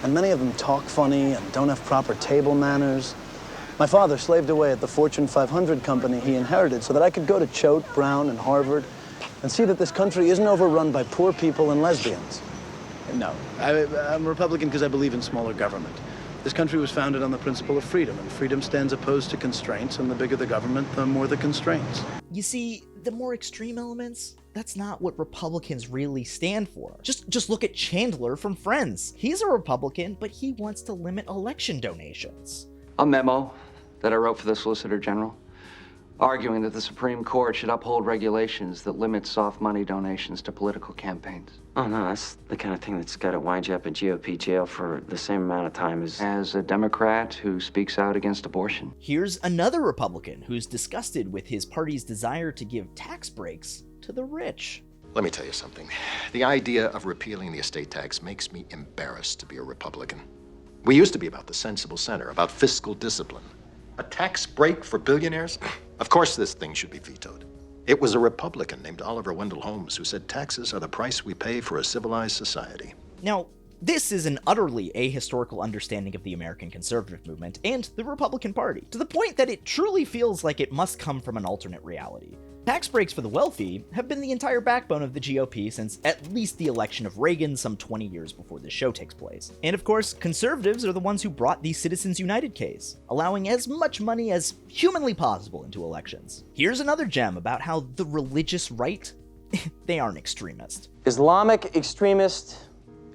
And many of them talk funny and don't have proper table manners. My father slaved away at the Fortune 500 company he inherited so that I could go to Choate, Brown, and Harvard and see that this country isn't overrun by poor people and lesbians. No, I'm a Republican because I believe in smaller government. This country was founded on the principle of freedom, and freedom stands opposed to constraints, and the bigger the government, the more the constraints. You see, the more extreme elements, that's not what Republicans really stand for. Just look at Chandler from Friends. He's a Republican, but he wants to limit election donations. A memo that I wrote for the Solicitor General, arguing that the Supreme Court should uphold regulations that limit soft money donations to political campaigns. Oh, no, that's the kind of thing that's got to wind you up in GOP jail for the same amount of time as a Democrat who speaks out against abortion. Here's another Republican who's disgusted with his party's desire to give tax breaks to the rich. Let me tell you something. The idea of repealing the estate tax makes me embarrassed to be a Republican. We used to be about the sensible center, about fiscal discipline. A tax break for billionaires? Of course this thing should be vetoed. It was a Republican named Oliver Wendell Holmes who said taxes are the price we pay for a civilized society. Now, this is an utterly ahistorical understanding of the American conservative movement and the Republican Party, to the point that it truly feels like it must come from an alternate reality. Tax breaks for the wealthy have been the entire backbone of the GOP since at least the election of Reagan some 20 years before this show takes place. And of course, conservatives are the ones who brought the Citizens United case, allowing as much money as humanly possible into elections. Here's another gem about how the religious right, they aren't extremist. Islamic extremist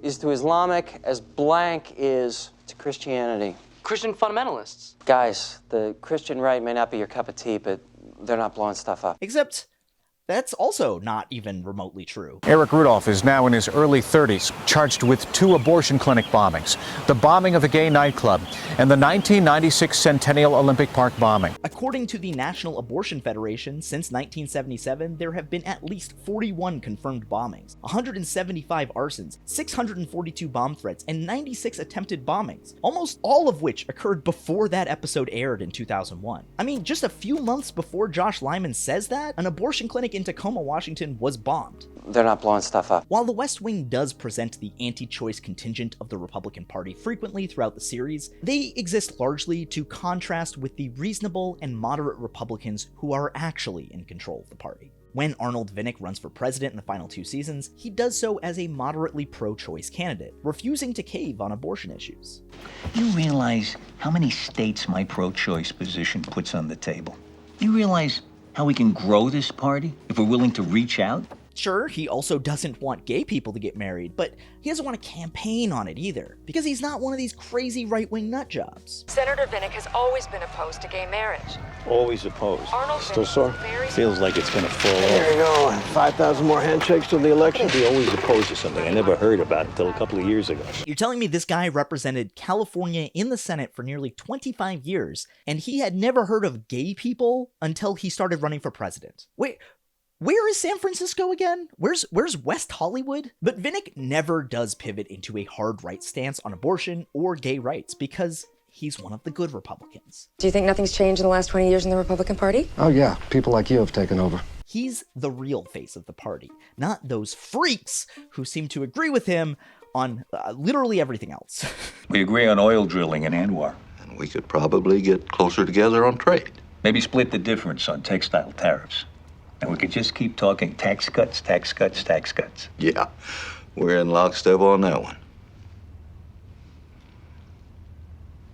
is to Islamic as blank is to Christianity. Christian fundamentalists. Guys, the Christian right may not be your cup of tea, but they're not blowing stuff up. Except that's also not even remotely true. Eric Rudolph is now in his early 30s, charged with 2 abortion clinic bombings, the bombing of a gay nightclub, and the 1996 Centennial Olympic Park bombing. According to the National Abortion Federation, since 1977, there have been at least 41 confirmed bombings, 175 arsons, 642 bomb threats, and 96 attempted bombings, almost all of which occurred before that episode aired in 2001. I mean, just a few months before Josh Lyman says that, an abortion clinic in Tacoma, Washington was bombed. They're not blowing stuff up. While the West Wing does present the anti-choice contingent of the Republican Party frequently throughout the series, they exist largely to contrast with the reasonable and moderate Republicans who are actually in control of the party. When Arnold Vinnick runs for president in the final 2 seasons, he does so as a moderately pro-choice candidate, refusing to cave on abortion issues. You realize how many states my pro-choice position puts on the table? You realize how we can grow this party if we're willing to reach out? Sure, he also doesn't want gay people to get married, but he doesn't want to campaign on it either, because he's not one of these crazy right-wing nutjobs. Senator Vinnick has always been opposed to gay marriage. Always opposed. Arnold Still sore? Feels like it's gonna fall There off. you go. 5,000 more handshakes till the election. He always opposed to something I never heard about until a couple of years ago. You're telling me this guy represented California in the Senate for nearly 25 years, and he had never heard of gay people until he started running for president? Wait, where is San Francisco again? Where's West Hollywood? But Vinnick never does pivot into a hard right stance on abortion or gay rights because he's one of the good Republicans. Do you think nothing's changed in the last 20 years in the Republican Party? Oh, yeah. People like you have taken over. He's the real face of the party, not those freaks who seem to agree with him on literally everything else. We agree on oil drilling in Anwar. And we could probably get closer together on trade. Maybe split the difference on textile tariffs. And we could just keep talking tax cuts, tax cuts, tax cuts. Yeah, we're in lockstep on that one.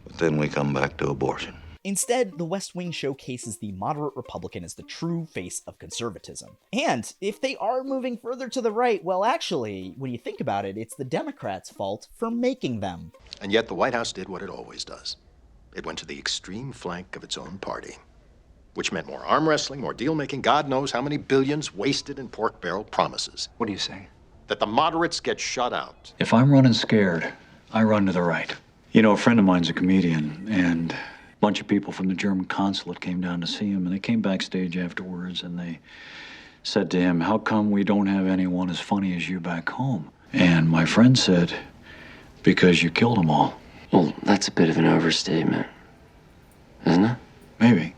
But then we come back to abortion. Instead, The West Wing showcases the moderate Republican as the true face of conservatism. And if they are moving further to the right, well, actually, when you think about it, it's the Democrats' fault for making them. And yet the White House did what it always does. It went to the extreme flank of its own party, which meant more arm wrestling, more deal-making, God knows how many billions wasted in pork barrel promises. What do you say? That the moderates get shut out. If I'm running scared, I run to the right. You know, a friend of mine's a comedian, and a bunch of people from the German consulate came down to see him, and they came backstage afterwards, and they said to him, "How come we don't have anyone as funny as you back home?" And my friend said, "Because you killed them all." Well, that's a bit of an overstatement, isn't it? Maybe.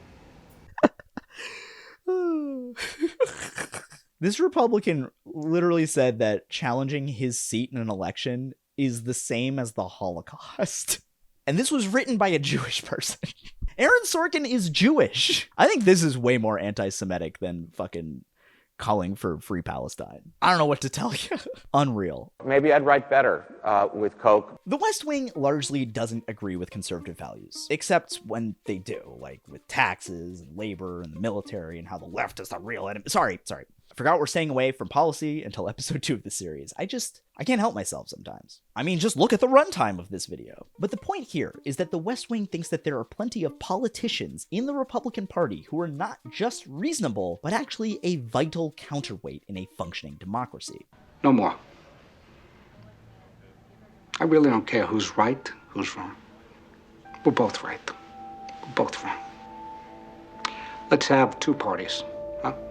This Republican literally said that challenging his seat in an election is the same as the Holocaust. And this was written by a Jewish person. Aaron Sorkin is Jewish. I think this is way more anti-Semitic than fucking calling for free Palestine. I don't know what to tell you. Unreal. Maybe I'd write better with Coke. The West Wing largely doesn't agree with conservative values, except when they do, like with taxes and labor and the military and how the left is the real enemy. Sorry. I forgot we're staying away from policy until episode 2 of the series. I can't help myself sometimes. I mean, just look at the runtime of this video. But the point here is that the West Wing thinks that there are plenty of politicians in the Republican Party who are not just reasonable, but actually a vital counterweight in a functioning democracy. No more. I really don't care who's right, who's wrong. We're both right. We're both wrong. Let's have two parties.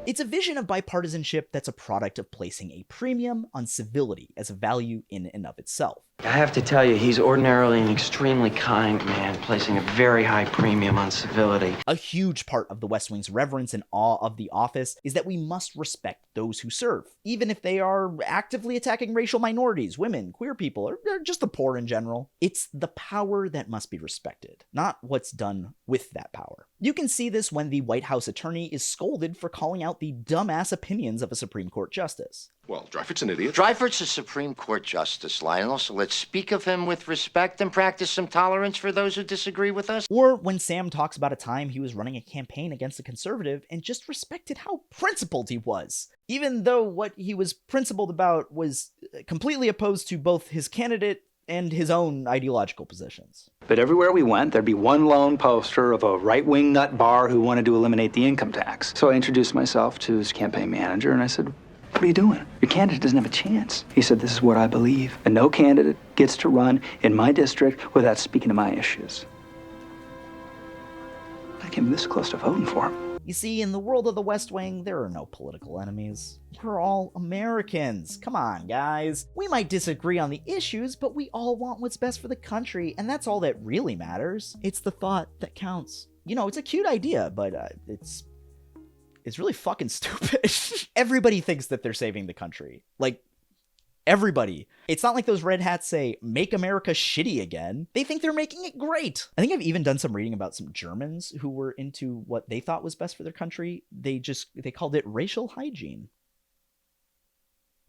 It's a vision of bipartisanship that's a product of placing a premium on civility as a value in and of itself. I have to tell you, he's ordinarily an extremely kind man, placing a very high premium on civility. A huge part of the West Wing's reverence and awe of the office is that we must respect those who serve, even if they are actively attacking racial minorities, women, queer people, or just the poor in general. It's the power that must be respected, not what's done with that power. You can see this when the White House attorney is scolded for calling out the dumbass opinions of a Supreme Court justice. Well, Dryford's an idiot. Dryford's a Supreme Court justice, Lionel, so let's speak of him with respect and practice some tolerance for those who disagree with us. Or when Sam talks about a time he was running a campaign against a conservative and just respected how principled he was, even though what he was principled about was completely opposed to both his candidate and his own ideological positions. But everywhere we went, there'd be one lone poster of a right-wing nut bar who wanted to eliminate the income tax. So I introduced myself to his campaign manager, and I said, "What are you doing? Your candidate doesn't have a chance." He said, "This is what I believe, and no candidate gets to run in my district without speaking to my issues." I came this close to voting for him. You see, in the world of the West Wing, there are no political enemies. We're all Americans. Come on, guys. We might disagree on the issues, but we all want what's best for the country, and that's all that really matters. It's the thought that counts. You know, it's a cute idea, but it's really fucking stupid. Everybody thinks that they're saving the country. Like, everybody. It's not like those red hats say, "Make America shitty again." They think they're making it great. I think I've even done some reading about some Germans who were into what they thought was best for their country. They called it racial hygiene.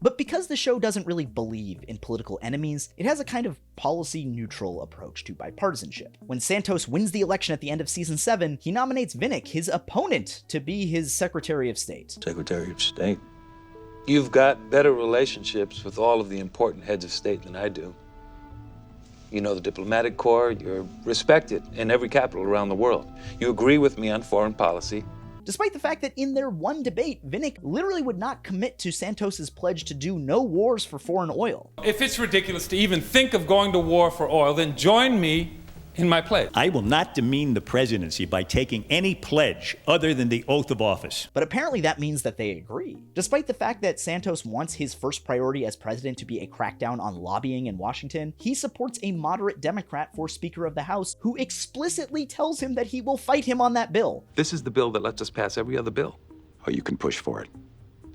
But because the show doesn't really believe in political enemies, it has a kind of policy-neutral approach to bipartisanship. When Santos wins the election at the end of Season 7, he nominates Vinnick, his opponent, to be his Secretary of State. Secretary of State? You've got better relationships with all of the important heads of state than I do. You know the diplomatic corps, you're respected in every capital around the world. You agree with me on foreign policy. Despite the fact that in their one debate, Vinnick literally would not commit to Santos's pledge to do no wars for foreign oil. If it's ridiculous to even think of going to war for oil, then join me in my pledge. I will not demean the presidency by taking any pledge other than the oath of office. But apparently that means that they agree. Despite the fact that Santos wants his first priority as president to be a crackdown on lobbying in Washington, he supports a moderate Democrat for Speaker of the House who explicitly tells him that he will fight him on that bill. This is the bill that lets us pass every other bill. or you can push for it.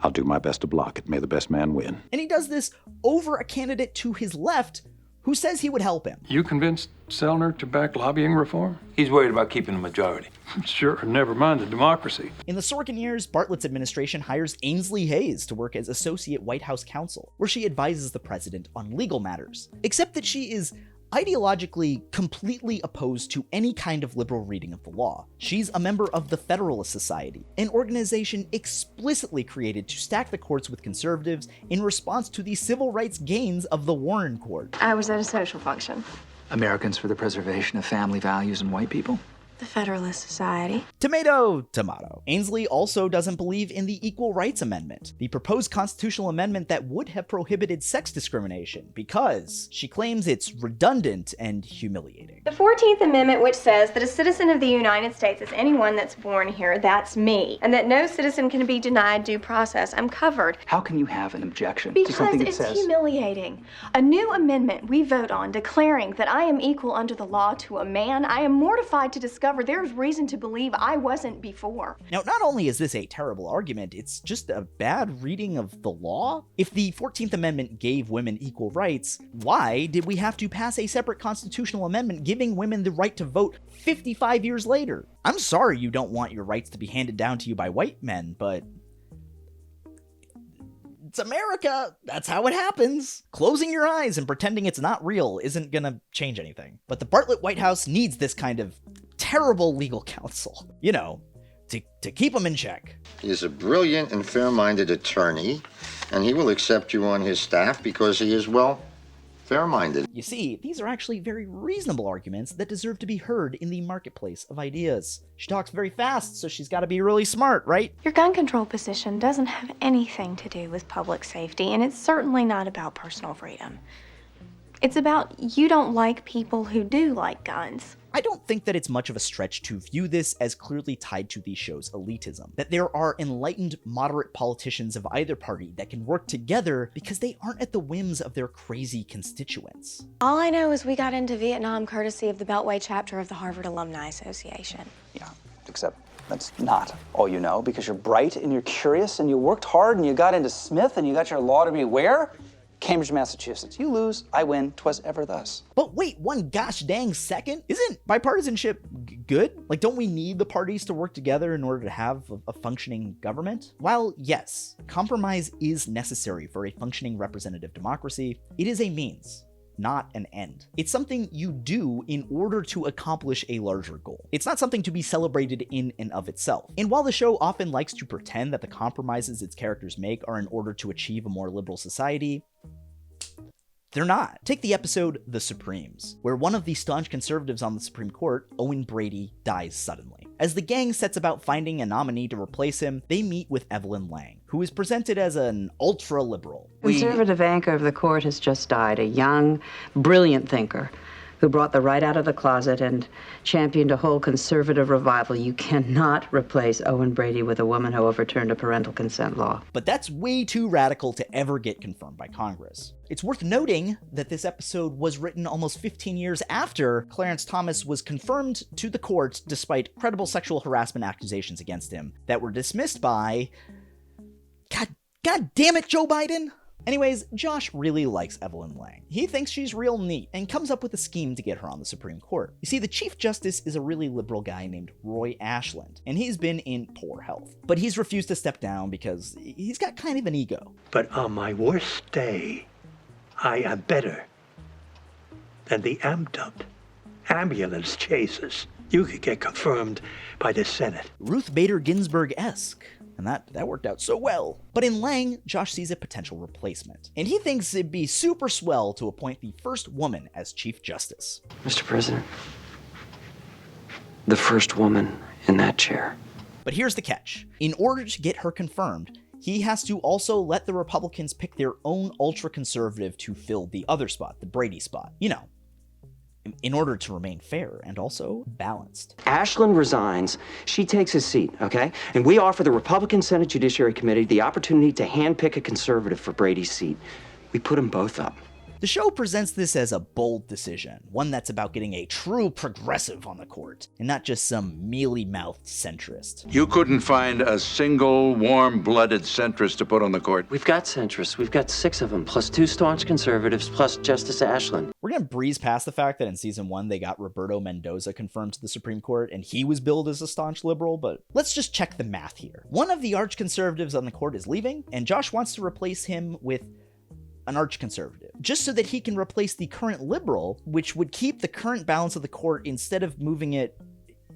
I'll do my best to block it. May the best man win. And he does this over a candidate to his left who says he would help him. You convinced Selner to back lobbying reform? He's worried about keeping the majority. Sure, never mind the democracy. In the Sorkin years, Bartlett's administration hires Ainsley Hayes to work as associate White House counsel, where she advises the president on legal matters. Except that she is ideologically completely opposed to any kind of liberal reading of the law. She's a member of the Federalist Society, an organization explicitly created to stack the courts with conservatives in response to the civil rights gains of the Warren Court. I was at a social function. Americans for the Preservation of Family Values and White People? The Federalist Society. Tomato, tomato. Ainsley also doesn't believe in the Equal Rights Amendment, the proposed constitutional amendment that would have prohibited sex discrimination, because she claims it's redundant and humiliating. The 14th Amendment, which says that a citizen of the United States is anyone that's born here, that's me, and that no citizen can be denied due process. I'm covered. How can you have an objection Because to something that it's says... humiliating. A new amendment we vote on declaring that I am equal under the law to a man. I am mortified to discover there's reason to believe I wasn't before. Now, not only is this a terrible argument, it's just a bad reading of the law. If the 14th Amendment gave women equal rights, why did we have to pass a separate constitutional amendment giving women the right to vote 55 years later? I'm sorry you don't want your rights to be handed down to you by white men, but it's America. That's how it happens. Closing your eyes and pretending it's not real isn't gonna change anything. But the Bartlett White House needs this kind of terrible legal counsel, you know, to keep them in check. He is a brilliant and fair-minded attorney, and he will accept you on his staff because he is, well, fair-minded. You see, these are actually very reasonable arguments that deserve to be heard in the marketplace of ideas. She talks very fast, so she's got to be really smart, right? Your gun control position doesn't have anything to do with public safety, and it's certainly not about personal freedom. It's about you don't like people who do like guns. I don't think that it's much of a stretch to view this as clearly tied to the show's elitism, that there are enlightened, moderate politicians of either party that can work together because they aren't at the whims of their crazy constituents. All I know is we got into Vietnam courtesy of the Beltway chapter of the Harvard Alumni Association. Yeah, except that's not all you know, because you're bright and you're curious and you worked hard and you got into Smith and you got your law degree where? Cambridge, Massachusetts. You lose, I win, 'twas ever thus. But wait one gosh dang second, isn't bipartisanship good? Like, don't we need the parties to work together in order to have a functioning government? While yes, compromise is necessary for a functioning representative democracy, it is a means, not an end. It's something you do in order to accomplish a larger goal. It's not something to be celebrated in and of itself. And while the show often likes to pretend that the compromises its characters make are in order to achieve a more liberal society, they're not. Take the episode The Supremes, where one of the staunch conservatives on the Supreme Court, Owen Brady, dies suddenly. As the gang sets about finding a nominee to replace him, they meet with Evelyn Lang, who is presented as an ultra-liberal. Conservative anchor of the court has just died, a young, brilliant thinker who brought the right out of the closet and championed a whole conservative revival. You cannot replace Owen Brady with a woman who overturned a parental consent law. But that's way too radical to ever get confirmed by Congress. It's worth noting that this episode was written almost 15 years after Clarence Thomas was confirmed to the court despite credible sexual harassment accusations against him that were dismissed by... God damn it, Joe Biden! Anyways, Josh really likes Evelyn Lang. He thinks she's real neat and comes up with a scheme to get her on the Supreme Court. You see, the Chief Justice is a really liberal guy named Roy Ashland, and he's been in poor health. But he's refused to step down because he's got kind of an ego. But on my worst day, I am better than the amped-up ambulance chases. You could get confirmed by the Senate. Ruth Bader Ginsburg-esque. And that worked out so well. But in Lang, Josh sees a potential replacement. And he thinks it'd be super swell to appoint the first woman as Chief Justice. Mr. President, the first woman in that chair. But here's the catch. In order to get her confirmed, he has to also let the Republicans pick their own ultra-conservative to fill the other spot, the Brady spot. You know, in order to remain fair and also balanced. Ashland resigns, she takes his seat, okay? And we offer the Republican Senate Judiciary Committee the opportunity to handpick a conservative for Brady's seat. We put them both up. The show presents this as a bold decision, one that's about getting a true progressive on the court, and not just some mealy-mouthed centrist. You couldn't find a single warm-blooded centrist to put on the court. We've got centrists. We've got 6 of them, plus 2 staunch conservatives, plus Justice Ashland. We're gonna breeze past the fact that in season 1 they got Roberto Mendoza confirmed to the Supreme Court, and he was billed as a staunch liberal, but let's just check the math here. One of the arch-conservatives on the court is leaving, and Josh wants to replace him with an arch-conservative, just so that he can replace the current liberal, which would keep the current balance of the court instead of moving it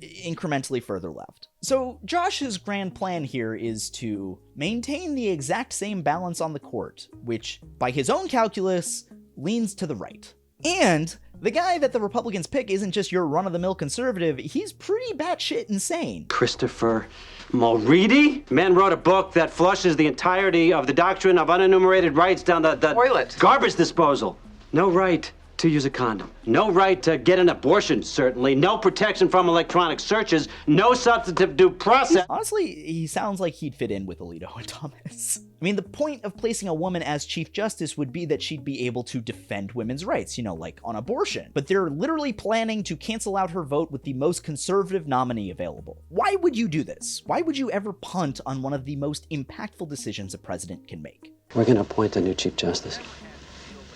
incrementally further left. So Josh's grand plan here is to maintain the exact same balance on the court, which, by his own calculus, leans to the right. And the guy that the Republicans pick isn't just your run-of-the-mill conservative, he's pretty batshit insane. Christopher Mulready? Man wrote a book that flushes the entirety of the doctrine of unenumerated rights down the toilet. Garbage disposal. No right to use a condom. No right to get an abortion, certainly. No protection from electronic searches. No substantive due process. Honestly, he sounds like he'd fit in with Alito and Thomas. I mean, the point of placing a woman as Chief Justice would be that she'd be able to defend women's rights, like on abortion. But they're literally planning to cancel out her vote with the most conservative nominee available. Why would you do this? Why would you ever punt on one of the most impactful decisions a president can make? We're going to appoint a new Chief Justice.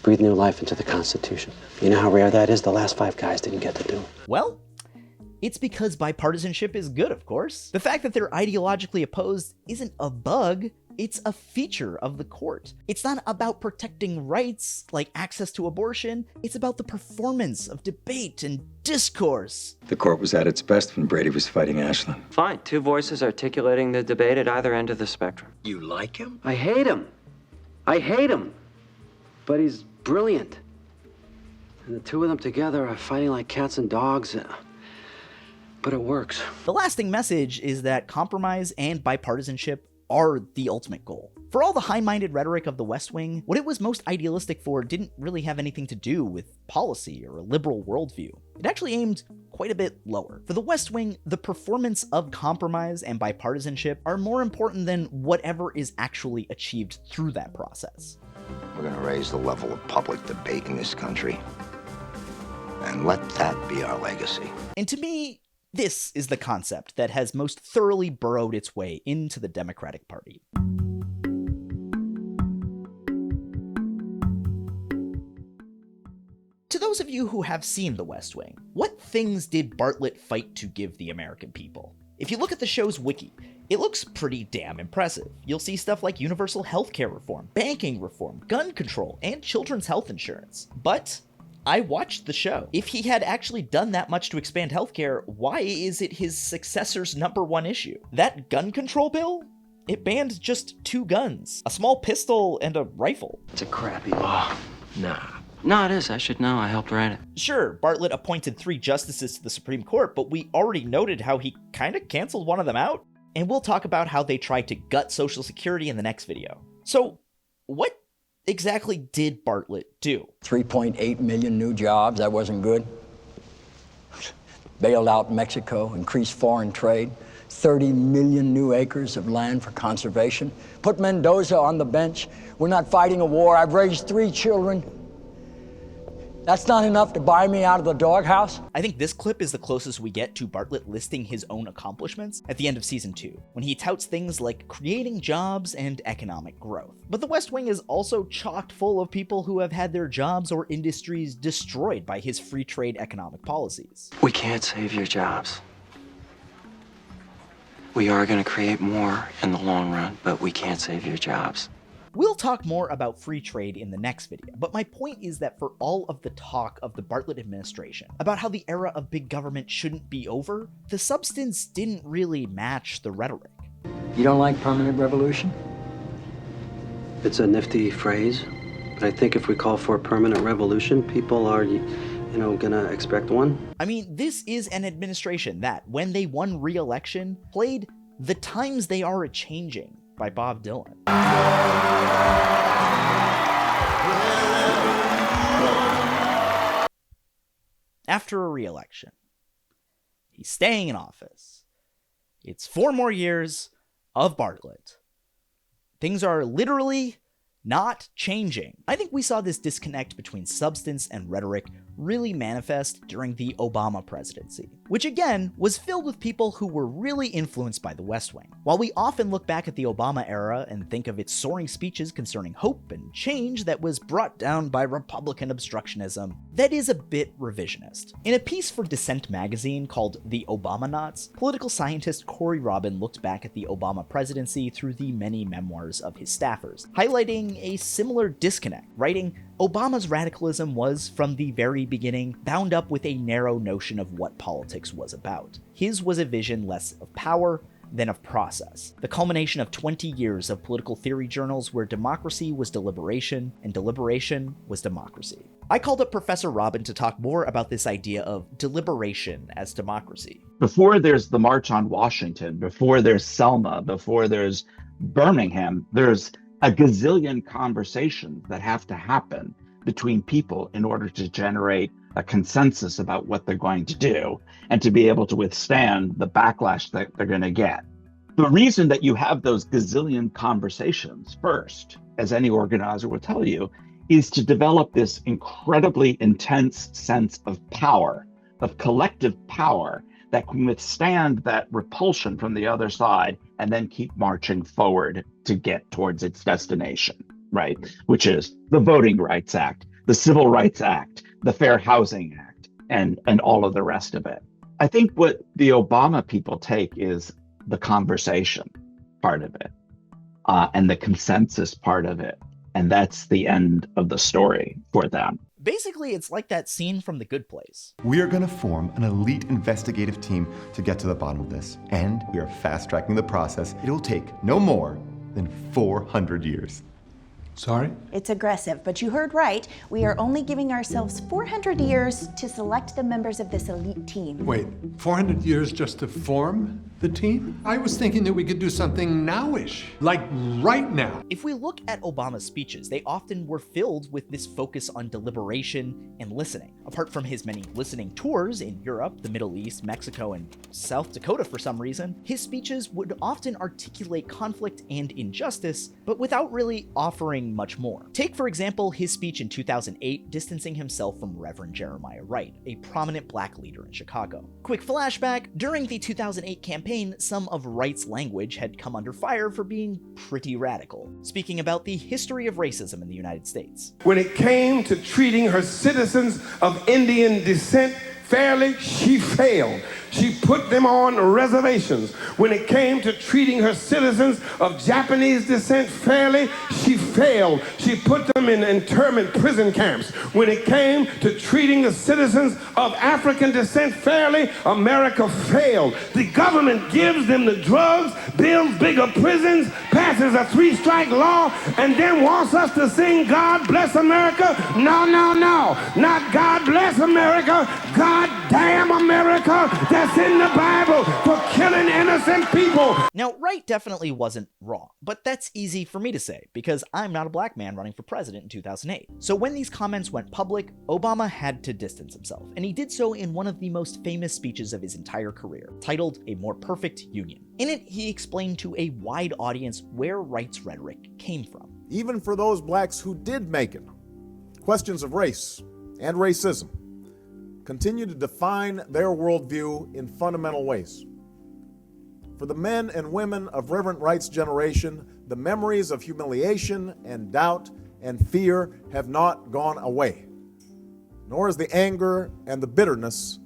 Breathe new life into the Constitution. You know how rare that is? The last 5 guys didn't get to do it. Well, it's because bipartisanship is good, of course. The fact that they're ideologically opposed isn't a bug, it's a feature of the court. It's not about protecting rights, like access to abortion. It's about the performance of debate and discourse. The court was at its best when Brady was fighting Ashland. Fine. 2 voices articulating the debate at either end of the spectrum. You like him? I hate him. I hate him. But he's brilliant. And the 2 of them together are fighting like cats and dogs. But it works. The lasting message is that compromise and bipartisanship are the ultimate goal. For all the high-minded rhetoric of the West Wing, what it was most idealistic for didn't really have anything to do with policy or a liberal worldview. It actually aimed quite a bit lower. For the West Wing, the performance of compromise and bipartisanship are more important than whatever is actually achieved through that process. We're going to raise the level of public debate in this country. And let that be our legacy. And to me, this is the concept that has most thoroughly burrowed its way into the Democratic Party. To those of you who have seen The West Wing, what things did Bartlet fight to give the American people? If you look at the show's wiki, it looks pretty damn impressive. You'll see stuff like universal healthcare reform, banking reform, gun control, and children's health insurance. But I watched the show. If he had actually done that much to expand healthcare, why is it his successor's #1 issue? That gun control bill? It banned just 2 guns, a small pistol and a rifle. It's a crappy law. Nah. No, it is. I should know. I helped write it. Sure, Bartlet appointed 3 justices to the Supreme Court, but we already noted how he kind of canceled one of them out. And we'll talk about how they tried to gut Social Security in the next video. So, what exactly did Bartlet do? 3.8 million new jobs, that wasn't good. Bailed out Mexico, increased foreign trade, 30 million new acres of land for conservation. Put Mendoza on the bench. We're not fighting a war. I've raised 3 children. That's not enough to buy me out of the doghouse? I think this clip is the closest we get to Bartlet listing his own accomplishments at the end of season 2, when he touts things like creating jobs and economic growth. But the West Wing is also chock full of people who have had their jobs or industries destroyed by his free trade economic policies. We can't save your jobs. We are going to create more in the long run, but we can't save your jobs. We'll talk more about free trade in the next video, but my point is that for all of the talk of the Bartlet administration about how the era of big government shouldn't be over, the substance didn't really match the rhetoric. You don't like permanent revolution? It's a nifty phrase, but I think if we call for a permanent revolution, people are, gonna expect one. I mean, this is an administration that, when they won re-election, played "The Times They Are A-Changing" by Bob Dylan. After a re-election, he's staying in office. It's 4 more years of Bartlet. Things are literally not changing. I think we saw this disconnect between substance and rhetoric really manifest during the Obama presidency, which again was filled with people who were really influenced by the West Wing. While we often look back at the Obama era and think of its soaring speeches concerning hope and change that was brought down by Republican obstructionism, that is a bit revisionist. In a piece for Dissent magazine called The Obamanauts, political scientist Corey Robin looked back at the Obama presidency through the many memoirs of his staffers, highlighting a similar disconnect, writing, "Obama's radicalism was, from the very beginning, bound up with a narrow notion of what politics was about. His was a vision less of power than of process, the culmination of 20 years of political theory journals where democracy was deliberation and deliberation was democracy." I called up Professor Robin to talk more about this idea of deliberation as democracy. Before there's the March on Washington, before there's Selma, before there's Birmingham, there's a gazillion conversations that have to happen between people in order to generate a consensus about what they're going to do and to be able to withstand the backlash that they're going to get. The reason that you have those gazillion conversations first, as any organizer will tell you, is to develop this incredibly intense sense of power, of collective power that can withstand that repulsion from the other side and then keep marching forward to get towards its destination, right? Which is the Voting Rights Act, the Civil Rights Act, the Fair Housing Act, and all of the rest of it. I think what the Obama people take is the conversation part of it and the consensus part of it. And that's the end of the story for them. Basically, it's like that scene from The Good Place. We are going to form an elite investigative team to get to the bottom of this. And we are fast-tracking the process. It will take no more than 400 years. Sorry? It's aggressive, but you heard right. We are only giving ourselves 400 years to select the members of this elite team. Wait, 400 years just to form the team? I was thinking that we could do something nowish, like right now. If we look at Obama's speeches, they often were filled with this focus on deliberation and listening. Apart from his many listening tours in Europe, the Middle East, Mexico, and South Dakota for some reason, his speeches would often articulate conflict and injustice, but without really offering much more. Take, for example, his speech in 2008 distancing himself from Reverend Jeremiah Wright, a prominent black leader in Chicago. Quick flashback, during the 2008 campaign, some of Wright's language had come under fire for being pretty radical, speaking about the history of racism in the United States. When it came to treating her citizens of Indian descent fairly, she failed. She put them on reservations. When it came to treating her citizens of Japanese descent fairly, she failed. She put them in internment prison camps. When it came to treating the citizens of African descent fairly, America failed. The government gives them the drugs, builds bigger prisons, passes a 3-strike law, and then wants us to sing God Bless America? No, no, no. Not God Bless America. God damn America. That's in the Bible for killing innocent people. Now, Wright definitely wasn't wrong, but that's easy for me to say because I'm not a black man running for president in 2008. So when these comments went public, Obama had to distance himself, and he did so in one of the most famous speeches of his entire career, titled A More Perfect Union. In it, he explained to a wide audience where Wright's rhetoric came from. Even for those blacks who did make it, questions of race and racism continue to define their worldview in fundamental ways. For the men and women of Reverend Wright's generation, the memories of humiliation and doubt and fear have not gone away, nor is the anger and the bitterness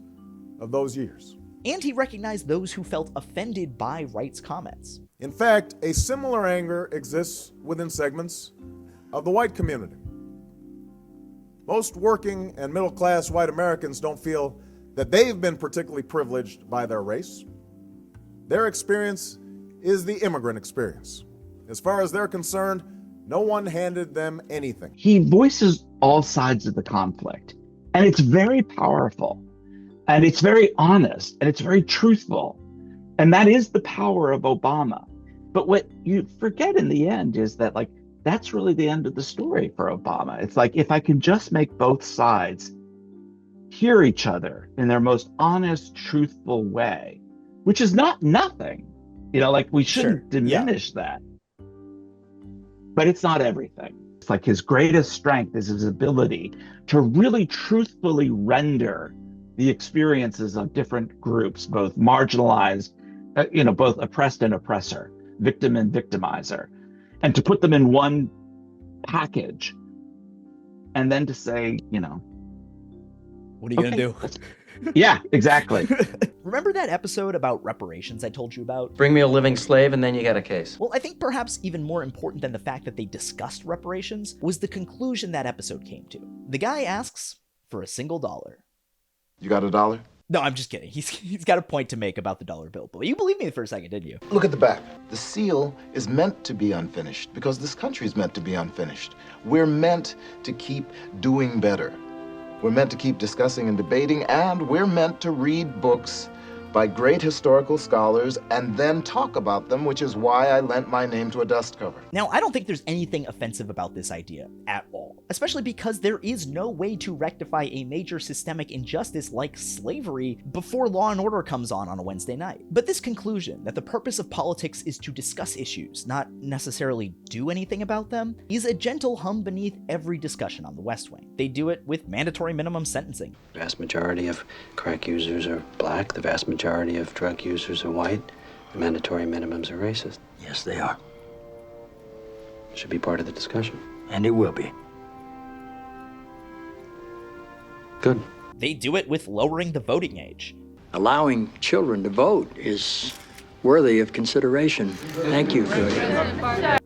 of those years. And he recognized those who felt offended by Wright's comments. In fact, a similar anger exists within segments of the white community. Most working and middle-class white Americans don't feel that they've been particularly privileged by their race. Their experience is the immigrant experience. As far as they're concerned, no one handed them anything. He voices all sides of the conflict, and it's very powerful, and it's very honest, and it's very truthful. And that is the power of Obama. But what you forget in the end is that, like, that's really the end of the story for Obama. It's like, if I can just make both sides hear each other in their most honest, truthful way, which is not nothing, you know, like we shouldn't diminish that, but it's not everything. politics, like his greatest strength is his ability to really truthfully render the experiences of different groups, both marginalized, both oppressed and oppressor, victim and victimizer, and to put them in one package, and then to say, what are you gonna do? Yeah, exactly. Remember that episode about reparations I told you about? Bring me a living slave and then you got a case. Well, I think perhaps even more important than the fact that they discussed reparations was the conclusion that episode came to. The guy asks for a single dollar. You got a dollar? No, I'm just kidding. He's got a point to make about the dollar bill, but you believed me for a second, didn't you? Look at the back. The seal is meant to be unfinished because this country is meant to be unfinished. We're meant to keep doing better. We're meant to keep discussing and debating, and we're meant to read books by great historical scholars and then talk about them, which is why I lent my name to a dust cover. Now, I don't think there's anything offensive about this idea at all, especially because there is no way to rectify a major systemic injustice like slavery before Law and Order comes on a Wednesday night. But this conclusion that the purpose of politics is to discuss issues, not necessarily do anything about them, is a gentle hum beneath every discussion on the West Wing. They do it with mandatory minimum sentencing. The vast majority of crack users are black. The vast majority of drug users are white. The mandatory minimums are racist. Yes, they are. It should be part of the discussion. And it will be. Good. They do it with lowering the voting age. Allowing children to vote is worthy of consideration. Thank you, Cody.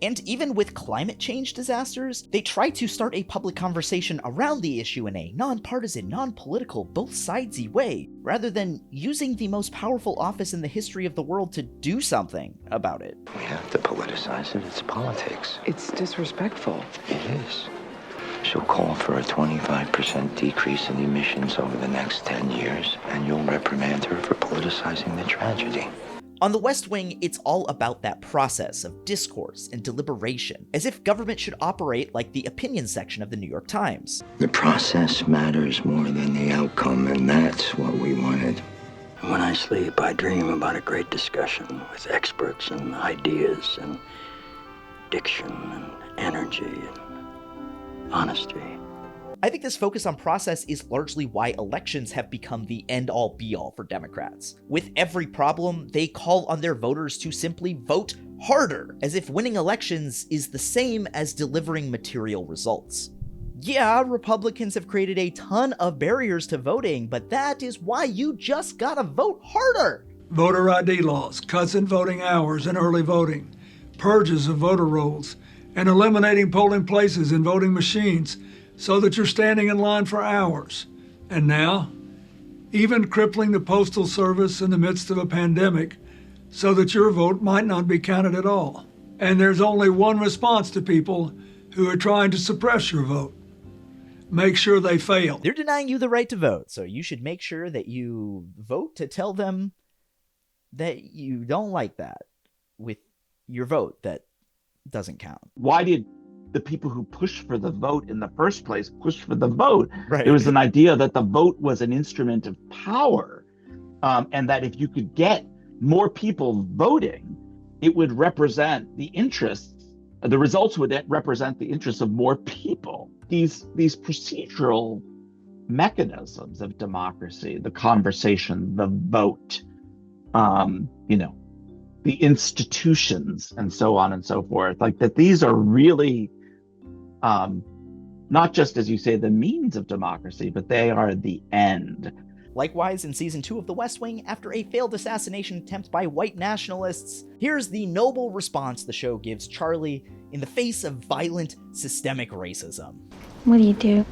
And even with climate change disasters, they try to start a public conversation around the issue in a nonpartisan, non-political, both-sidesy way, rather than using the most powerful office in the history of the world to do something about it. We have to politicize it. It's politics. It's disrespectful. It is. She'll call for a 25% decrease in emissions over the next 10 years, and you'll reprimand her for politicizing the tragedy. On the West Wing, it's all about that process of discourse and deliberation, as if government should operate like the opinion section of the New York Times. The process matters more than the outcome, and that's what we wanted. When I sleep, I dream about a great discussion with experts and ideas and diction and energy and honesty. I think this focus on process is largely why elections have become the end-all be-all for Democrats. With every problem, they call on their voters to simply vote harder, as if winning elections is the same as delivering material results. Yeah, Republicans have created a ton of barriers to voting, but that is why you just gotta vote harder. Voter ID laws, cuts in voting hours and early voting, purges of voter rolls, and eliminating polling places and voting machines so that you're standing in line for hours. And now, even crippling the Postal Service in the midst of a pandemic so that your vote might not be counted at all. And there's only one response to people who are trying to suppress your vote. Make sure they fail. They're denying you the right to vote, so you should make sure that you vote to tell them that you don't like that with your vote that doesn't count. Why did the people who pushed for the vote in the first place pushed for the vote? Right. There was an idea that the vote was an instrument of power, and that if you could get more people voting, it would represent the interests, the results would represent the interests of more people. These procedural mechanisms of democracy, the conversation, the vote, the institutions, and so on and so forth, like that these are really not just, as you say, the means of democracy, but they are the end. Likewise, in season 2 of The West Wing, after a failed assassination attempt by white nationalists, here's the noble response the show gives Charlie in the face of violent, systemic racism. What do you do?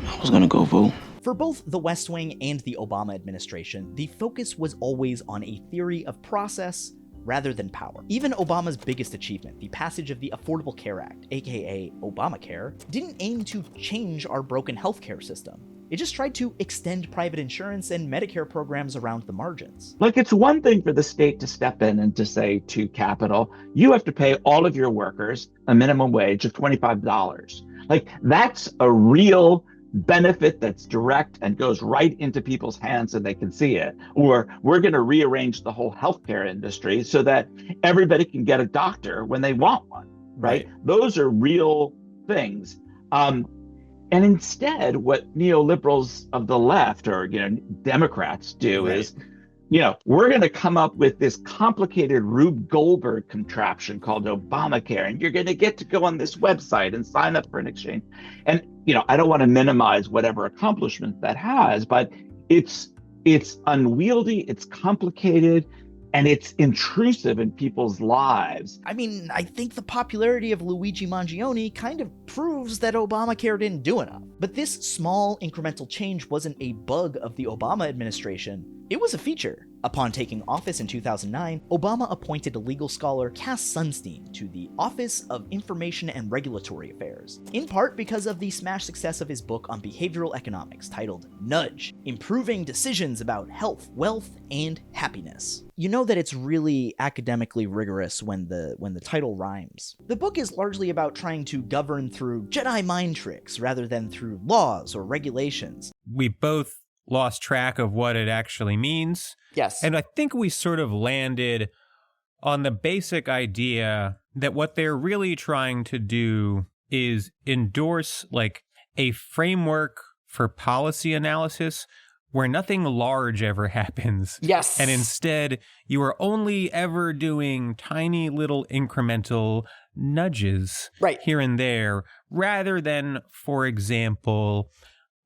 I was gonna go vote. For both The West Wing and the Obama administration, the focus was always on a theory of process rather than power. Even Obama's biggest achievement, the passage of the Affordable Care Act, aka Obamacare, didn't aim to change our broken healthcare system. It just tried to extend private insurance and Medicare programs around the margins. Like, it's one thing for the state to step in and to say to capital, you have to pay all of your workers a minimum wage of $25. Like, that's a real benefit that's direct and goes right into people's hands and they can see it. Or we're going to rearrange the whole healthcare industry so that everybody can get a doctor when they want one. right? Those are real things. And instead, what neoliberals of the left or, Democrats do is, we're going to come up with this complicated Rube Goldberg contraption called Obamacare, and you're going to get to go on this website and sign up for an exchange. And, I don't want to minimize whatever accomplishment that has, but it's unwieldy, it's complicated, and it's intrusive in people's lives. I mean, I think the popularity of Luigi Mangione kind of proves that Obamacare didn't do enough. But this small incremental change wasn't a bug of the Obama administration. It was a feature. Upon taking office in 2009, Obama appointed legal scholar Cass Sunstein to the Office of Information and Regulatory Affairs, in part because of the smash success of his book on behavioral economics titled Nudge: Improving Decisions About Health, Wealth, and Happiness. You know that it's really academically rigorous when the title rhymes. The book is largely about trying to govern through Jedi mind tricks rather than through laws or regulations. We both lost track of what it actually means. Yes. And I think we sort of landed on the basic idea that what they're really trying to do is endorse like a framework for policy analysis where nothing large ever happens. Yes. And instead, you are only ever doing tiny little incremental nudges here and there, rather than, for example,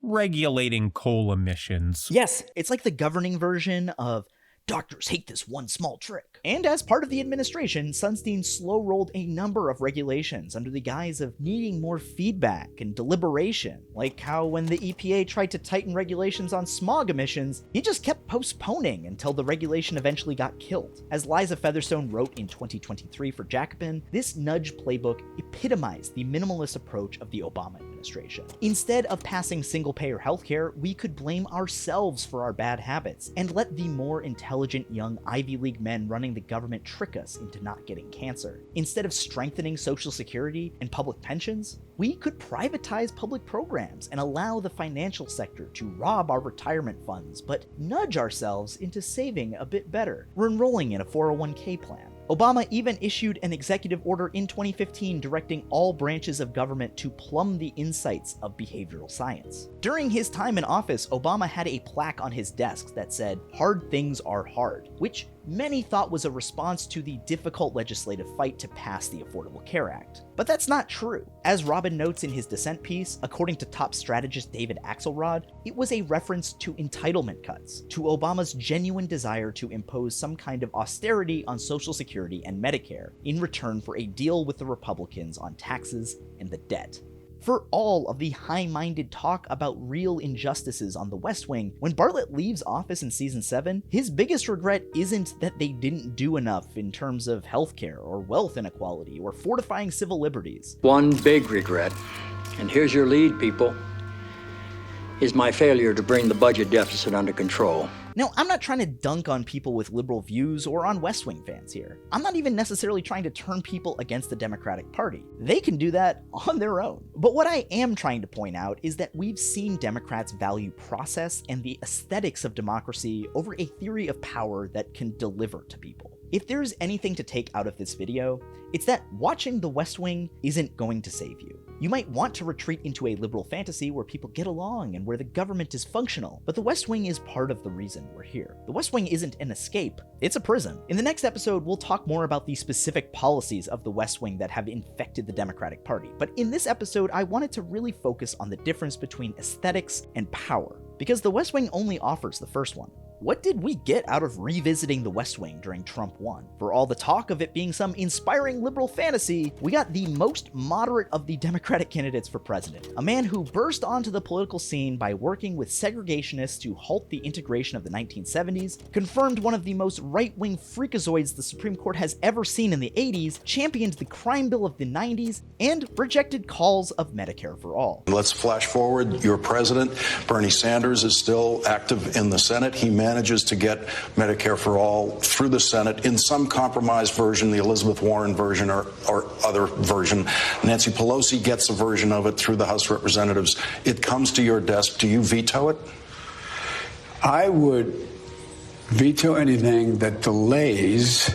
regulating coal emissions. Yes, it's like the governing version of doctors hate this one small trick. And as part of the administration, Sunstein slow-rolled a number of regulations under the guise of needing more feedback and deliberation, like how when the EPA tried to tighten regulations on smog emissions, he just kept postponing until the regulation eventually got killed. As Liza Featherstone wrote in 2023 for Jacobin, this nudge playbook epitomized the minimalist approach of the Obama administration. Instead of passing single-payer healthcare, we could blame ourselves for our bad habits and let the more intelligent young Ivy League men running the government trick us into not getting cancer. Instead of strengthening Social Security and public pensions, we could privatize public programs and allow the financial sector to rob our retirement funds, but nudge ourselves into saving a bit better. We're enrolling in a 401k plan. Obama even issued an executive order in 2015 directing all branches of government to plumb the insights of behavioral science. During his time in office, Obama had a plaque on his desk that said, "Hard things are hard," which many thought was a response to the difficult legislative fight to pass the Affordable Care Act. But that's not true. As Robin notes in his dissent piece, according to top strategist David Axelrod, it was a reference to entitlement cuts, to Obama's genuine desire to impose some kind of austerity on Social Security and Medicare in return for a deal with the Republicans on taxes and the debt. For all of the high-minded talk about real injustices on the West Wing, when Bartlett leaves office in season 7, his biggest regret isn't that they didn't do enough in terms of healthcare or wealth inequality or fortifying civil liberties. One big regret, and here's your lead, people, is my failure to bring the budget deficit under control. Now, I'm not trying to dunk on people with liberal views or on West Wing fans here. I'm not even necessarily trying to turn people against the Democratic Party. They can do that on their own. But what I am trying to point out is that we've seen Democrats value process and the aesthetics of democracy over a theory of power that can deliver to people. If there's anything to take out of this video, it's that watching The West Wing isn't going to save you. You might want to retreat into a liberal fantasy where people get along and where the government is functional, but The West Wing is part of the reason we're here. The West Wing isn't an escape, it's a prison. In the next episode, we'll talk more about the specific policies of The West Wing that have infected the Democratic Party, but in this episode, I wanted to really focus on the difference between aesthetics and power, because The West Wing only offers the first one. What did we get out of revisiting The West Wing during Trump 1? For all the talk of it being some inspiring liberal fantasy, we got the most moderate of the Democratic candidates for president. A man who burst onto the political scene by working with segregationists to halt the integration of the 1970s, confirmed one of the most right-wing freakazoids the Supreme Court has ever seen in the 80s, championed the crime bill of the 90s, and rejected calls of Medicare for all. Let's flash forward. Your president, Bernie Sanders, is still active in the Senate. He manages to get Medicare for all through the Senate in some compromised version, the Elizabeth Warren version or other version. Nancy Pelosi gets a version of it through the House of Representatives. It comes to your desk. Do you veto it? I would veto anything that delays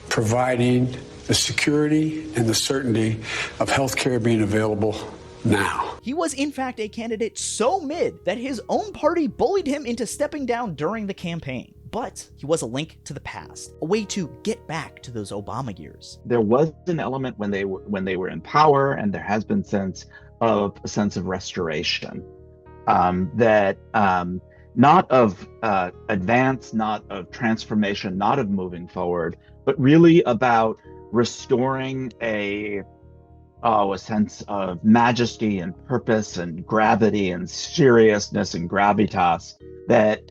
providing the security and the certainty of health care being available now. He was in fact a candidate so mid that his own party bullied him into stepping down during the campaign. But he was a link to the past, a way to get back to those Obama years. There was an element when they were in power, and there has been a sense of restoration, that not of advance, not of transformation, not of moving forward, but really about restoring a sense of majesty and purpose and gravity and seriousness and gravitas that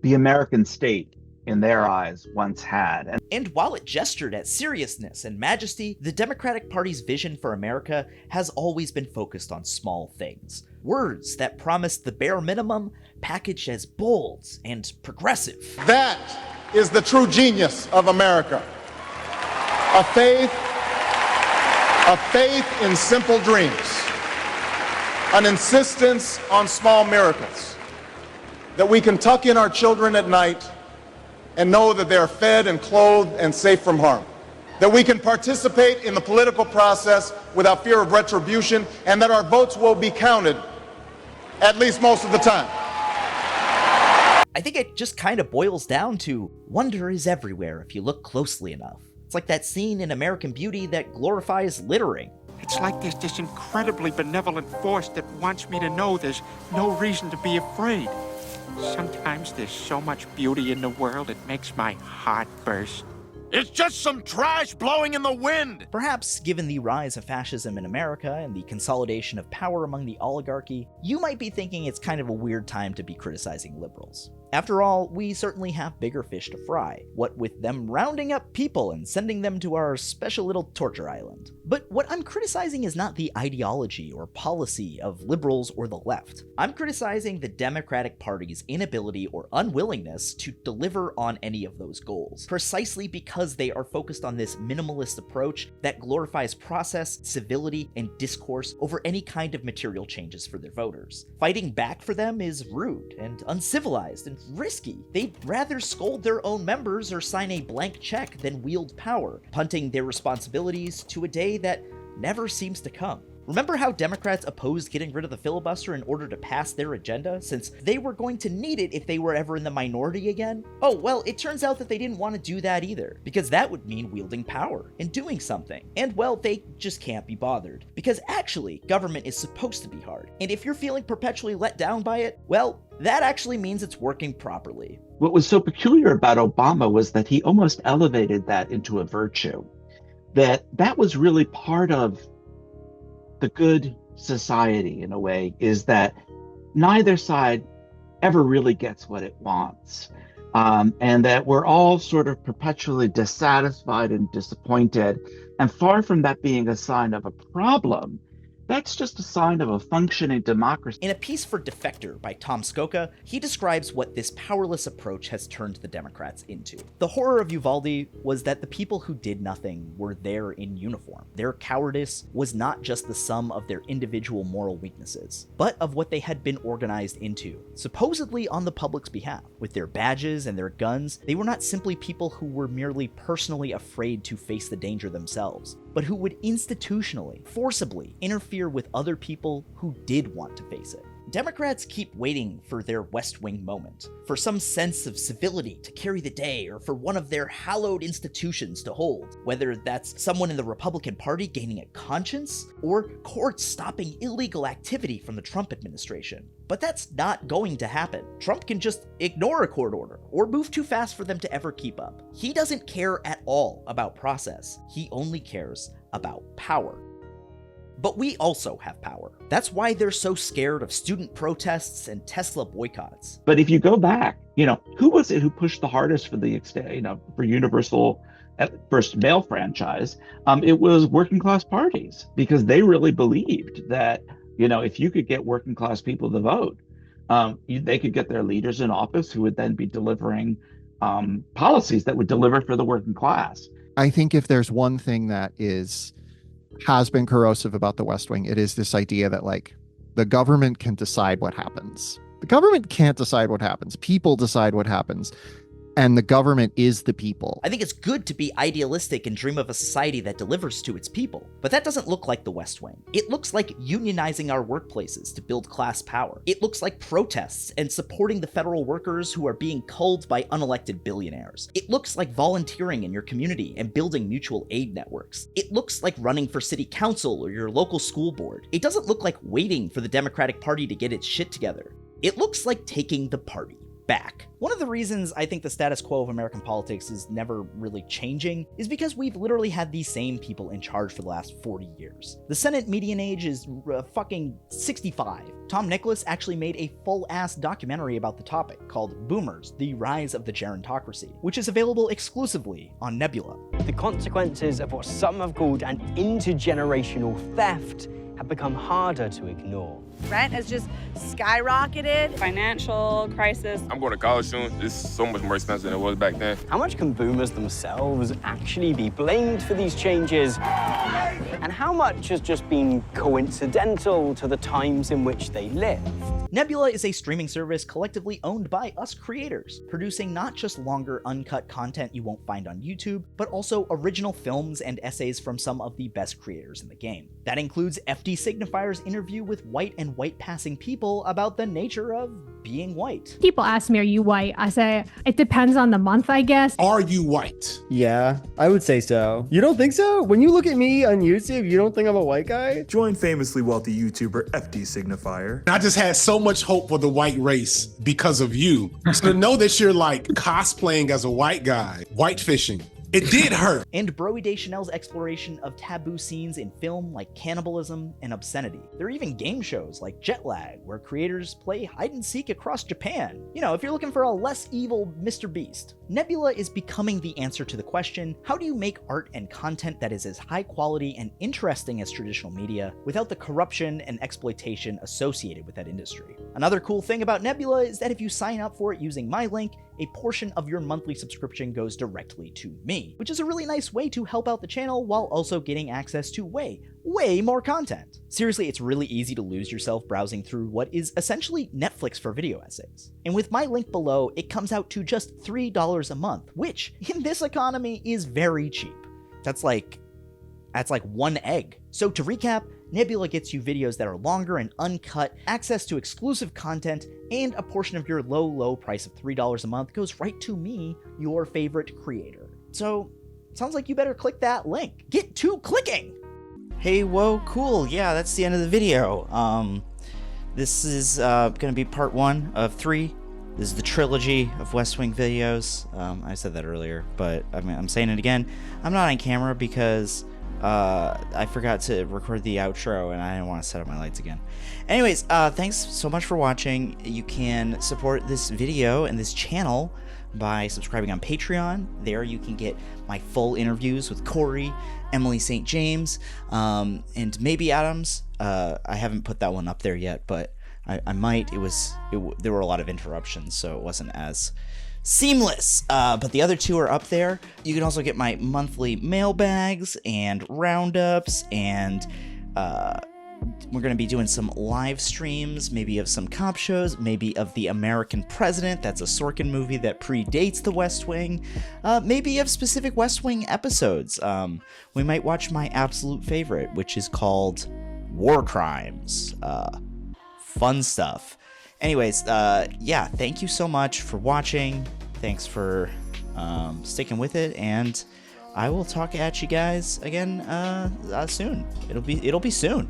the American state, in their eyes, once had. And while it gestured at seriousness and majesty, the Democratic Party's vision for America has always been focused on small things. Words that promised the bare minimum, packaged as bold and progressive. That is the true genius of America. A faith in simple dreams. An insistence on small miracles. That we can tuck in our children at night and know that they're fed and clothed and safe from harm. That we can participate in the political process without fear of retribution, and that our votes will be counted, at least most of the time. I think it just kind of boils down to wonder is everywhere if you look closely enough. It's like that scene in American Beauty that glorifies littering. It's like there's this incredibly benevolent force that wants me to know there's no reason to be afraid. Sometimes there's so much beauty in the world it makes my heart burst. It's just some trash blowing in the wind! Perhaps, given the rise of fascism in America and the consolidation of power among the oligarchy, you might be thinking it's kind of a weird time to be criticizing liberals. After all, we certainly have bigger fish to fry, what with them rounding up people and sending them to our special little torture island. But what I'm criticizing is not the ideology or policy of liberals or the left. I'm criticizing the Democratic Party's inability or unwillingness to deliver on any of those goals, precisely because they are focused on this minimalist approach that glorifies process, civility, and discourse over any kind of material changes for their voters. Fighting back for them is rude and uncivilized and risky. They'd rather scold their own members or sign a blank check than wield power, punting their responsibilities to a day that never seems to come. Remember how Democrats opposed getting rid of the filibuster in order to pass their agenda, since they were going to need it if they were ever in the minority again? Oh, well, it turns out that they didn't want to do that either, because that would mean wielding power and doing something. And, well, they just can't be bothered, because actually, government is supposed to be hard. And if you're feeling perpetually let down by it, well, that actually means it's working properly. What was so peculiar about Obama was that he almost elevated that into a virtue. That was really part of the good society, in a way, is that neither side ever really gets what it wants. And that we're all sort of perpetually dissatisfied and disappointed. And far from that being a sign of a problem, that's just a sign of a functioning democracy. In a piece for Defector by Tom Skoka, he describes what this powerless approach has turned the Democrats into. The horror of Uvalde was that the people who did nothing were there in uniform. Their cowardice was not just the sum of their individual moral weaknesses, but of what they had been organized into, supposedly on the public's behalf. With their badges and their guns, they were not simply people who were merely personally afraid to face the danger themselves, but who would institutionally, forcibly interfere with other people who did want to face it. Democrats keep waiting for their West Wing moment, for some sense of civility to carry the day, or for one of their hallowed institutions to hold, whether that's someone in the Republican Party gaining a conscience, or courts stopping illegal activity from the Trump administration. But that's not going to happen. Trump can just ignore a court order, or move too fast for them to ever keep up. He doesn't care at all about process. He only cares about power. But we also have power. That's why they're so scared of student protests and Tesla boycotts. But if you go back, who was it who pushed the hardest for for universal first mail franchise? It was working class parties, because they really believed that, if you could get working class people to vote, they could get their leaders in office who would then be delivering policies that would deliver for the working class. I think if there's one thing that has been corrosive about the West Wing, it is this idea that the government can decide what happens. The government can't decide what happens. People decide what happens. and the government is the people. I think it's good to be idealistic and dream of a society that delivers to its people, but that doesn't look like the West Wing. It looks like unionizing our workplaces to build class power. It looks like protests and supporting the federal workers who are being culled by unelected billionaires. It looks like volunteering in your community and building mutual aid networks. It looks like running for city council or your local school board. It doesn't look like waiting for the Democratic Party to get its shit together. It looks like taking the party back. One of the reasons I think the status quo of American politics is never really changing is because we've literally had these same people in charge for the last 40 years. The Senate median age is fucking 65. Tom Nicholas actually made a full-ass documentary about the topic called Boomers, The Rise of the Gerontocracy, which is available exclusively on Nebula. The consequences of what some have called an intergenerational theft have become harder to ignore. Rent has just skyrocketed. Financial crisis. I'm going to college soon. It's so much more expensive than it was back then. How much can boomers themselves actually be blamed for these changes? And how much has just been coincidental to the times in which they live? Nebula is a streaming service collectively owned by us creators, producing not just longer, uncut content you won't find on YouTube, but also original films and essays from some of the best creators in the game. That includes FD Signifier's interview with white and white-passing people about the nature of being white. People ask me, are you white? I say, it depends on the month, I guess. Are you white? Yeah, I would say so. You don't think so? When you look at me on YouTube, you don't think I'm a white guy? Join famously wealthy YouTuber FD Signifier. I just had so much hope for the white race because of you. So to know that you're like cosplaying as a white guy, white fishing, it did hurt. And Broey Deschanel's exploration of taboo scenes in film like cannibalism and obscenity. There are even game shows like Jet Lag, where creators play hide and seek across Japan. You know, if you're looking for a less evil Mr. Beast. Nebula is becoming the answer to the question, how do you make art and content that is as high quality and interesting as traditional media without the corruption and exploitation associated with that industry? Another cool thing about Nebula is that if you sign up for it using my link, a portion of your monthly subscription goes directly to me, which is a really nice way to help out the channel while also getting access to way more content. Seriously, it's really easy to lose yourself browsing through what is essentially Netflix for video essays. And with my link below, it comes out to just $3 a month, which in this economy is very cheap. That's like one egg. So to recap, Nebula gets you videos that are longer and uncut, access to exclusive content, and a portion of your low price of $3 a month goes right to me, your favorite creator. So, sounds like you better click that link. Get to clicking! Hey, whoa, cool. Yeah, that's the end of the video. This is gonna be part 1 of 3. This is the trilogy of West Wing videos. I said that earlier, but I'm saying it again. I'm not on camera because I forgot to record the outro and I didn't want to set up my lights again. Anyways, thanks so much for watching. You can support this video and this channel by subscribing on Patreon. There you can get my full interviews with Corey, Emily St. James, and maybe Adams. I haven't put that one up there yet, but I might. There were a lot of interruptions, so it wasn't as seamless, but the other 2 are up there. You can also get my monthly mailbags and roundups, and we're going to be doing some live streams, maybe of some cop shows, maybe of The American President. That's a Sorkin movie that predates The West Wing. Maybe of specific West Wing episodes. We might watch my absolute favorite, which is called War Crimes. Fun stuff. Anyways, yeah, thank you so much for watching. Thanks for sticking with it, and I will talk at you guys again soon. It'll be soon.